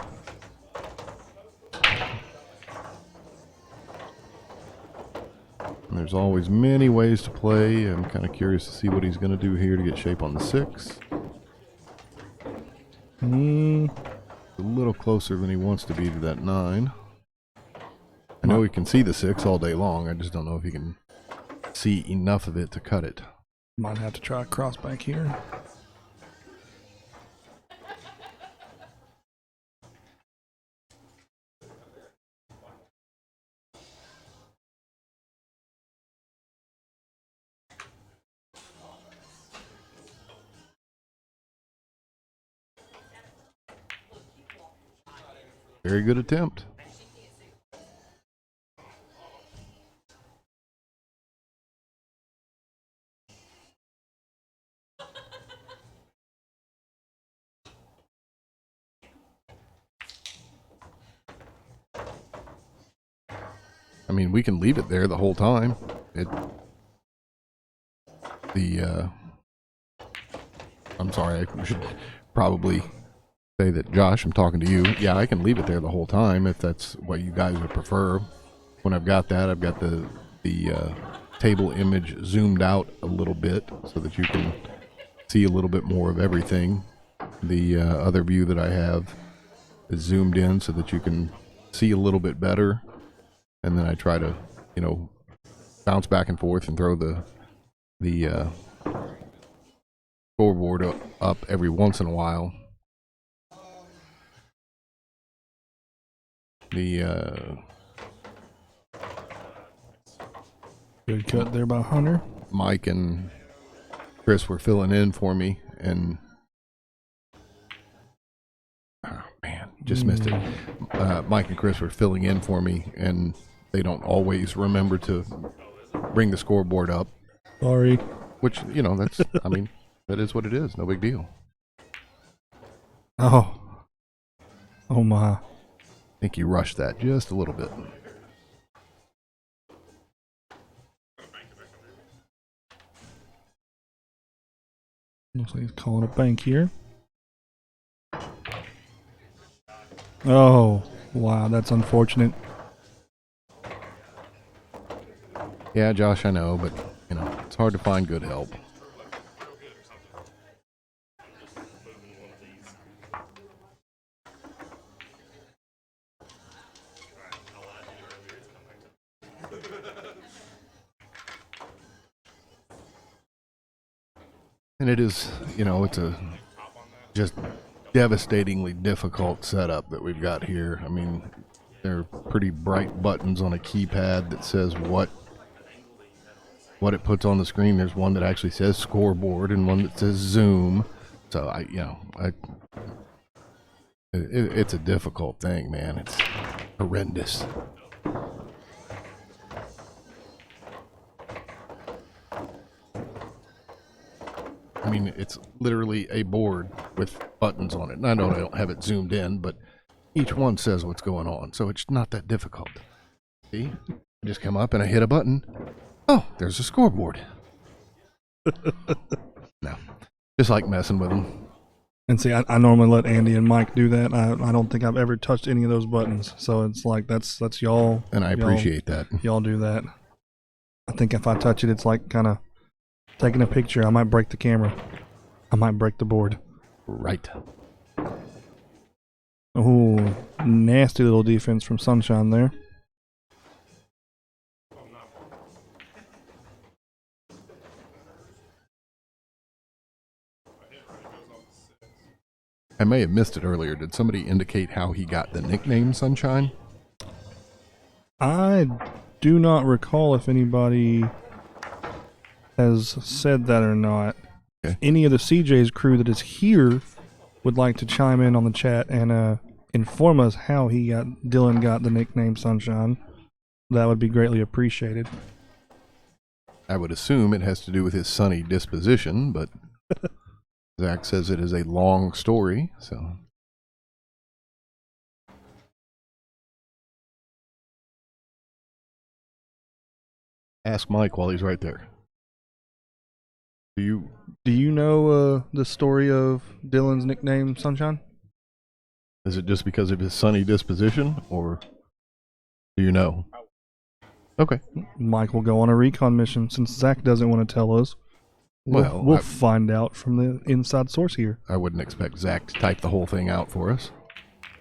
S1: And there's always many ways to play. I'm kind of curious to see what he's going to do here to get shape on the 6. A little closer than he wants to be to that 9. I know he can see the 6 all day long. I just don't know if he can see enough of it to cut it.
S4: Might have to try a cross back here.
S1: Very good attempt. I mean, we can leave it there the whole time. I'm sorry, I should probably say that, Josh, I'm talking to you. Yeah, I can leave it there the whole time if that's what you guys would prefer. When I've got that, I've got the table image zoomed out a little bit so that you can see a little bit more of everything. The other view that I have is zoomed in so that you can see a little bit better. And then I try to, bounce back and forth and throw the scoreboard up every once in a while.
S4: Good cut there by Hunter.
S1: Mike and Chris were filling in for me, and oh man, just missed it. Mike and Chris were filling in for me, and they don't always remember to bring the scoreboard up.
S4: Sorry.
S1: Which, that's, I mean, that is what it is. No big deal.
S4: Oh my.
S1: I think you rushed that just a little bit.
S4: Looks like he's calling a bank here. Oh, wow, that's unfortunate.
S1: Yeah, Josh, I know, but, it's hard to find good help. And it is, it's a just devastatingly difficult setup that we've got here. I mean, there are pretty bright buttons on a keypad that says what it puts on the screen. There's one that actually says scoreboard and one that says zoom. So I It's a difficult thing, man. It's horrendous. I mean, it's literally a board with buttons on it. And I know I don't have it zoomed in, but each one says what's going on, so it's not that difficult. See? I just come up and I hit a button. Oh, there's a scoreboard. No. Just like messing with them.
S4: And see, I normally let Andy and Mike do that. I don't think I've ever touched any of those buttons. So it's like that's y'all.
S1: And I appreciate that.
S4: Y'all do that. I think if I touch it, it's like kind of taking a picture. I might break the camera. I might break the board.
S1: Right.
S4: Oh, nasty little defense from Sunshine there.
S1: I may have missed it earlier. Did somebody indicate how he got the nickname Sunshine?
S4: I do not recall if anybody has said that or not.
S1: Okay.
S4: If any of the CJ's crew that is here would like to chime in on the chat and inform us how Dylan got the nickname Sunshine, that would be greatly appreciated.
S1: I would assume it has to do with his sunny disposition, but Zach says it is a long story, so. Ask Mike while he's right there. Do you
S4: know the story of Dylan's nickname Sunshine?
S1: Is it just because of his sunny disposition, or do you know? Okay.
S4: Mike will go on a recon mission since Zach doesn't want to tell us. We'll find out from the inside source here.
S1: I wouldn't expect Zach to type the whole thing out for us.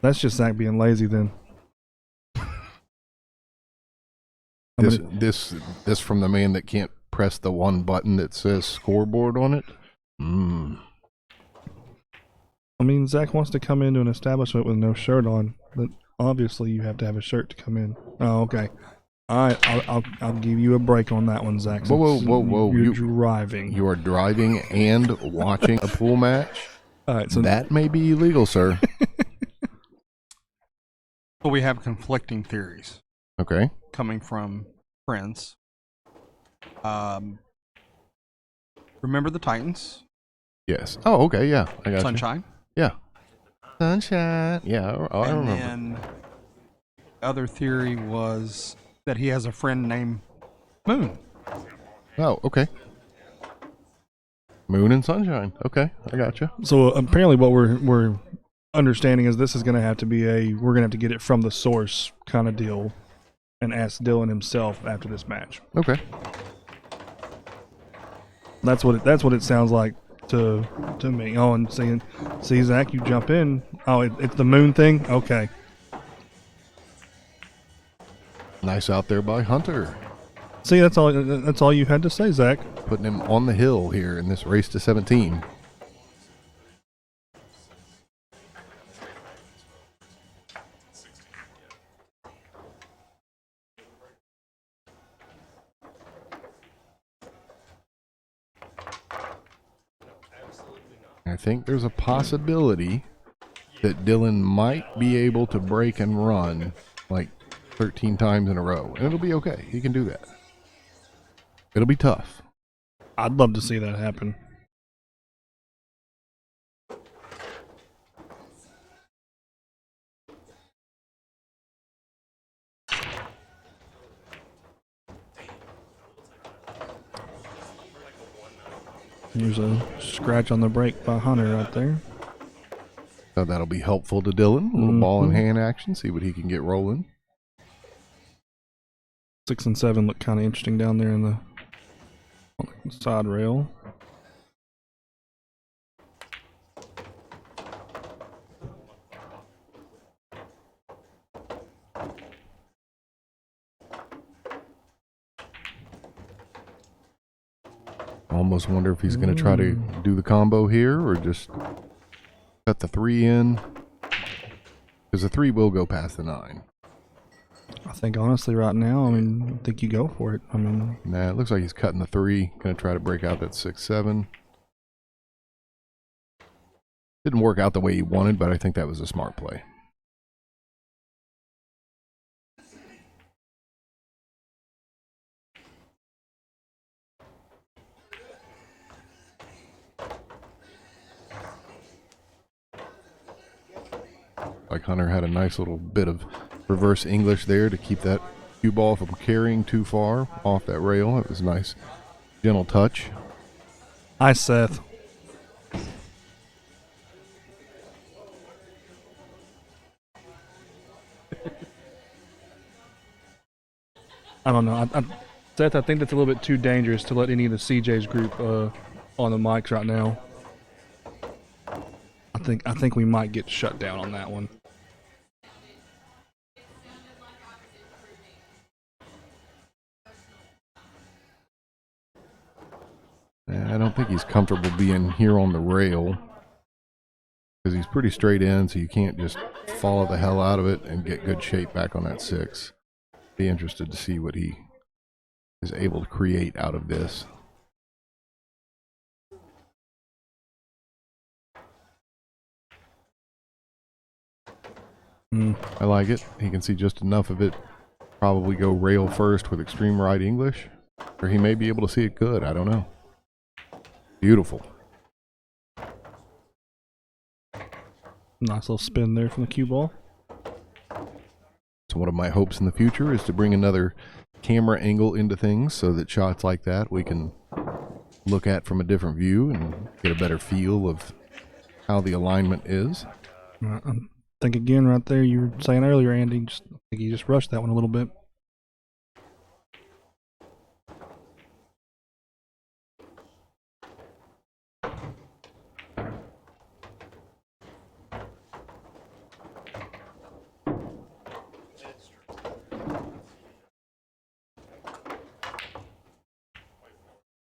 S4: That's just Zach being lazy then.
S1: This from the man that can't press the one button that says scoreboard on it?
S4: I mean, Zach wants to come into an establishment with no shirt on, but obviously you have to have a shirt to come in. Oh, okay. All right, I'll give you a break on that one, Zach.
S1: Whoa.
S4: You're driving.
S1: You are driving and watching a pool match?
S4: All right, so
S1: that may be illegal, sir.
S2: Well, we have conflicting theories.
S1: Okay.
S2: Coming from friends. Remember the Titans?
S1: Yes. Oh, okay, yeah. I got
S2: Sunshine?
S1: You. Yeah. Sunshine. Yeah, I remember.
S2: And then the other theory was that he has a friend named Moon.
S1: Oh, okay. Moon and Sunshine. Okay, I got you.
S4: So apparently what we're understanding is this is going to have to be we're going to have to get it from the source kind of deal and ask Dylan himself after this match.
S1: Okay.
S4: That's what it sounds like to me. Oh, and see Zach, you jump in. Oh, it's the Moon thing? Okay.
S1: Nice out there by Hunter.
S4: See, that's all you had to say, Zach.
S1: Putting him on the hill here in this race to 17. I think there's a possibility that Dylan might be able to break and run like 13 times in a row, and it'll be okay. He can do that. It'll be tough.
S4: I'd love to see that happen. There's a scratch on the brake by Hunter right there.
S1: So that'll be helpful to Dylan. A little ball in hand action. See what he can get rolling.
S4: 6 and 7 look kind of interesting down there on the side rail.
S1: Almost wonder if he's going to try to do the combo here or just cut the 3 in. Because the 3 will go past the 9.
S4: I think honestly right now, I think you go for it.
S1: Nah, it looks like he's cutting the 3. Going to try to break out that 6-7. Didn't work out the way he wanted, but I think that was a smart play. Like Hunter had a nice little bit of reverse English there to keep that cue ball from carrying too far off that rail. It was a nice, gentle touch.
S4: Hi, Seth. I don't know. Seth, I think that's a little bit too dangerous to let any of the CJ's group on the mics right now. I think we might get shut down on that one.
S1: I don't think he's comfortable being here on the rail because he's pretty straight in, so you can't just follow the hell out of it and get good shape back on that 6. Be interested to see what he is able to create out of this. I like it. He can see just enough of it. Probably go rail first with extreme right English, or he may be able to see it good. I don't know. Beautiful.
S4: Nice little spin there from the cue ball.
S1: So one of my hopes in the future is to bring another camera angle into things so that shots like that we can look at from a different view and get a better feel of how the alignment is.
S4: I think again right there you were saying earlier, Andy, I think you just rushed that one a little bit.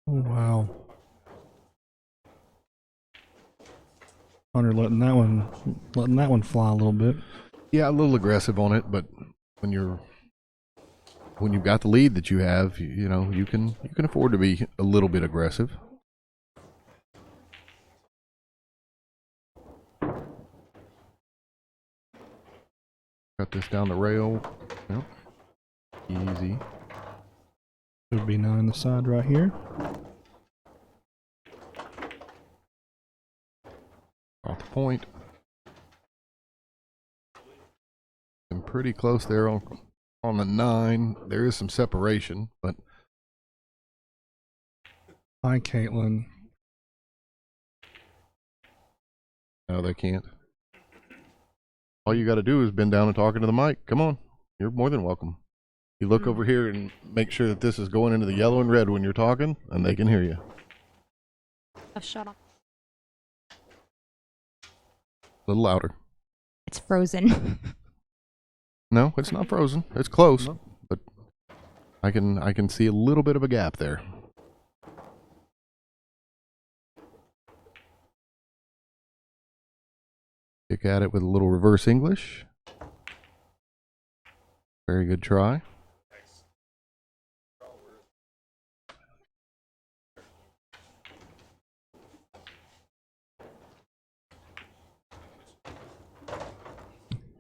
S4: Oh, wow. Hunter letting that one fly a little bit.
S1: Yeah, a little aggressive on it, but when you've got the lead that you have, you know, you can afford to be a little bit aggressive. Got this down the rail. Yep. Easy.
S4: Would be 9 on the side right here.
S1: Off the point. And pretty close there on the 9. There is some separation, but
S4: Hi, Caitlin.
S1: no, they can't. All you got to do is bend down and talk into the mic. Come on. You're more than welcome. You look over here and make sure that this is going into the yellow and red when you're talking, and they can hear you.
S5: Oh, shut up.
S1: A little louder.
S5: It's frozen.
S1: No, it's not frozen. It's close, but I can see a little bit of a gap there. Kick at it with a little reverse English. Very good try.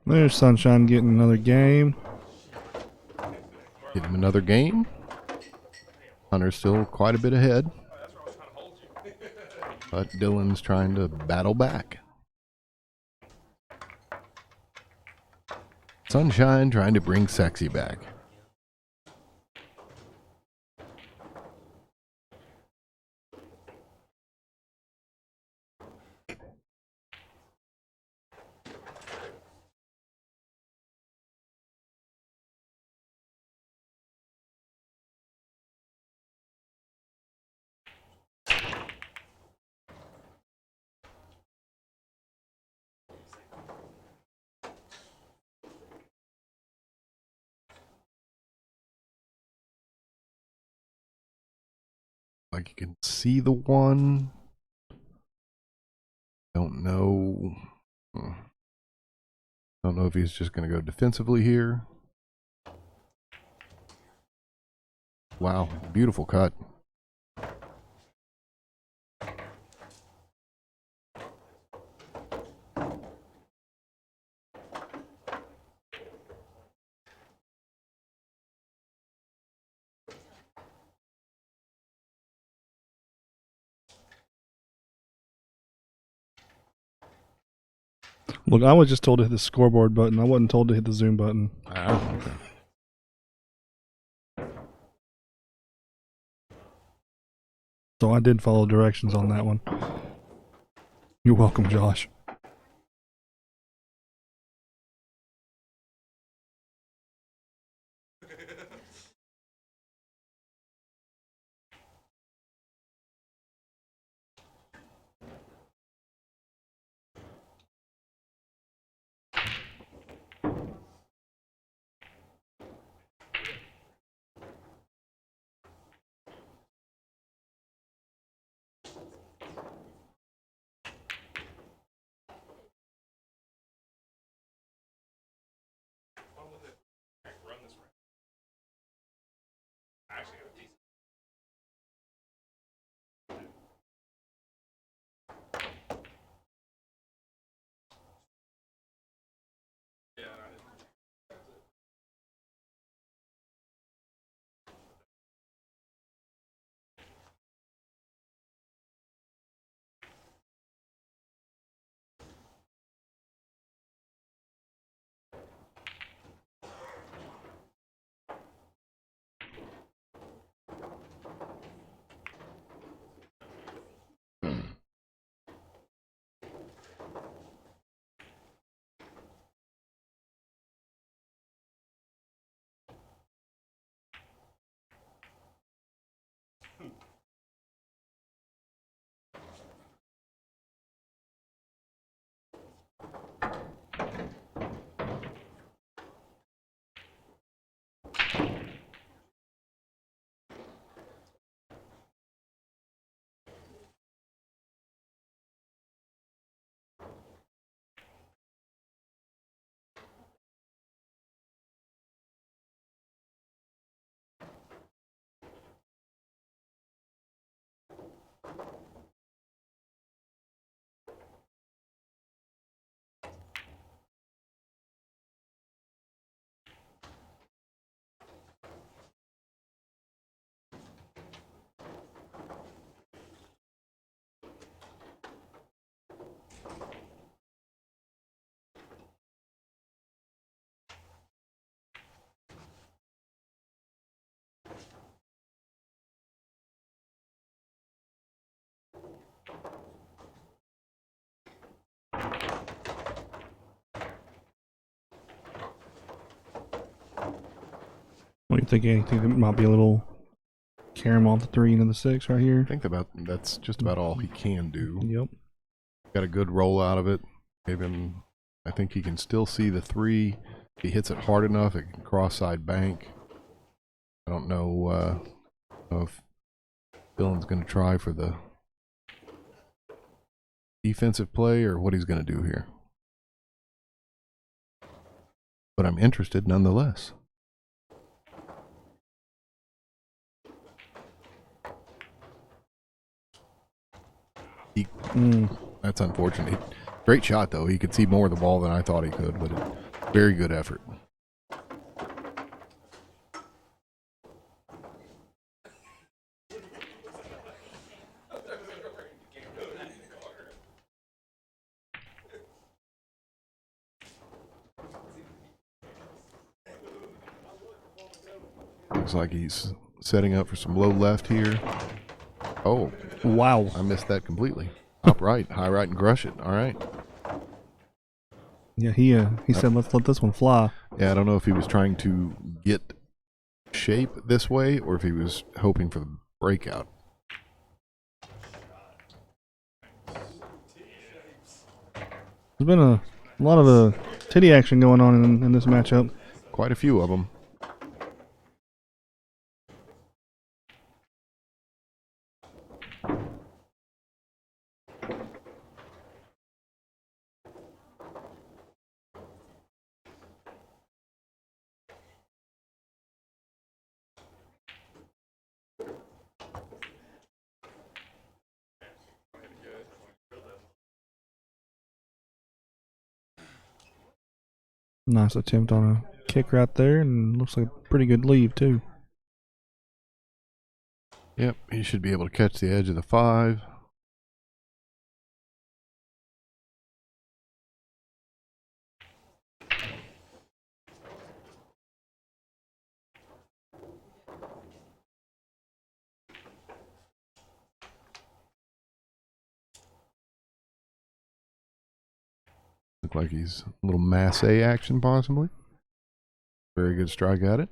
S4: There's Sunshine getting another game.
S1: Get him another game. Hunter's still quite a bit ahead. But Dylan's trying to battle back. Sunshine trying to bring sexy back. Like you can see the one. Don't know. Don't know if he's just going to go defensively here. Wow, beautiful cut.
S4: Look, I was just told to hit the scoreboard button. I wasn't told to hit the zoom button.
S1: Okay.
S4: So I did follow directions on that one. You're welcome, Josh.
S3: Run this round. I actually have a decent. Yeah, I did.
S4: What do you think? Anything that might be a little carom off the 3 into the 6 right here?
S1: I think that's just about all he can do.
S4: Yep.
S1: Got a good roll out of it. Gave him. I think he can still see the 3. If he hits it hard enough, it can cross side bank. I don't know if Dylan's going to try for the defensive play or what he's going to do here. But I'm interested nonetheless. That's unfortunate. Great shot, though. He could see more of the ball than I thought he could, but very good effort. Looks like he's setting up for some low left here. Oh,
S4: Wow.
S1: I missed that completely. Top right, high right, and crush it. All right.
S4: Yeah, he said let's let this one fly.
S1: Yeah, I don't know if he was trying to get shape this way or if he was hoping for the breakout.
S4: There's been a lot of titty action going on in this matchup.
S1: Quite a few of them.
S4: Nice attempt on a kick right there, and looks like a pretty good leave too.
S1: Yep, he should be able to catch the edge of the 5. Look like he's a little masse action possibly. Very good strike at it.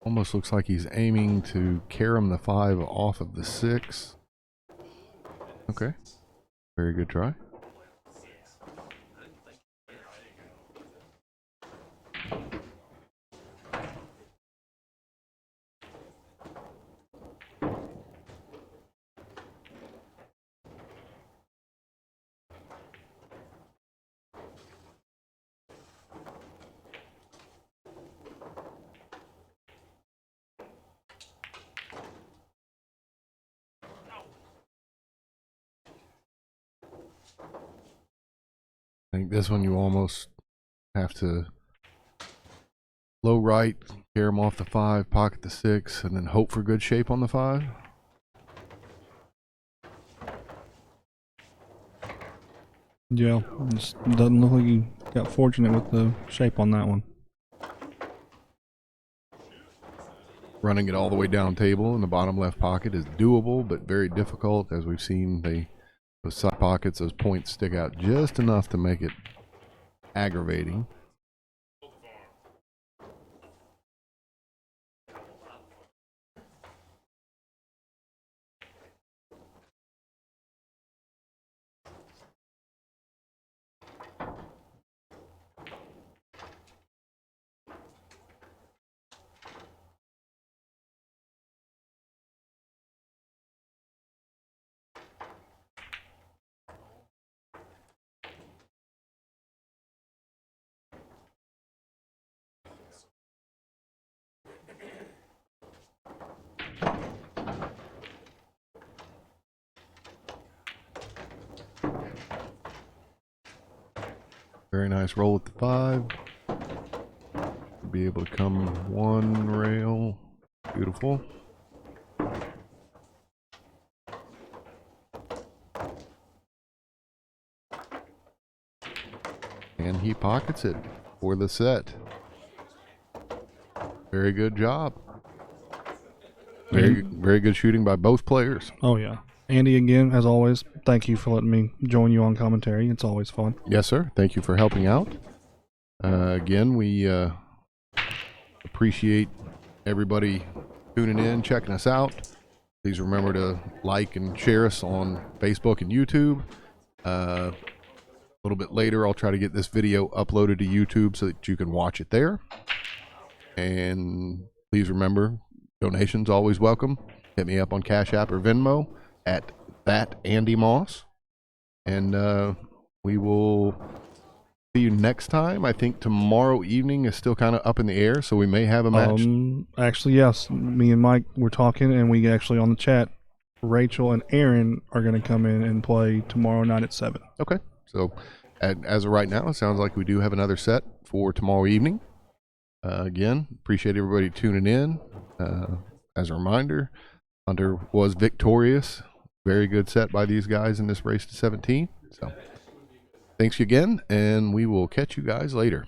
S1: Almost looks like he's aiming to carom the 5 off of the 6. Okay. Very good try. I think this one you almost have to low right, carom off the 5, pocket the 6, and then hope for good shape on the 5.
S4: Yeah, just doesn't look like you got fortunate with the shape on that one.
S1: Running it all the way down table in the bottom left pocket is doable, but very difficult. As we've seen, those side pockets, those points stick out just enough to make it aggravating. Very nice roll with the 5. Be able to come one rail. Beautiful. And he pockets it for the set. Very good job. Very good shooting by both players.
S4: Oh yeah, Andy, again, as always, thank you for letting me join you on commentary. It's always fun.
S1: Yes, sir. Thank you for helping out. Again, we appreciate everybody tuning in, checking us out. Please remember to like and share us on Facebook and YouTube. A little bit later, I'll try to get this video uploaded to YouTube so that you can watch it there. And please remember, donations always welcome. Hit me up on Cash App or Venmo at ThatAndyMoss. And we will see you next time. I think tomorrow evening is still kind of up in the air, so we may have a match.
S4: Actually, yes. Me and Mike were talking, and we actually on the chat, Rachel and Aaron are going to come in and play tomorrow night at 7.
S1: Okay. So as of right now, it sounds like we do have another set for tomorrow evening. Again, appreciate everybody tuning in. As a reminder, Hunter was victorious. Very good set by these guys in this race to 17. So thanks again, and we will catch you guys later.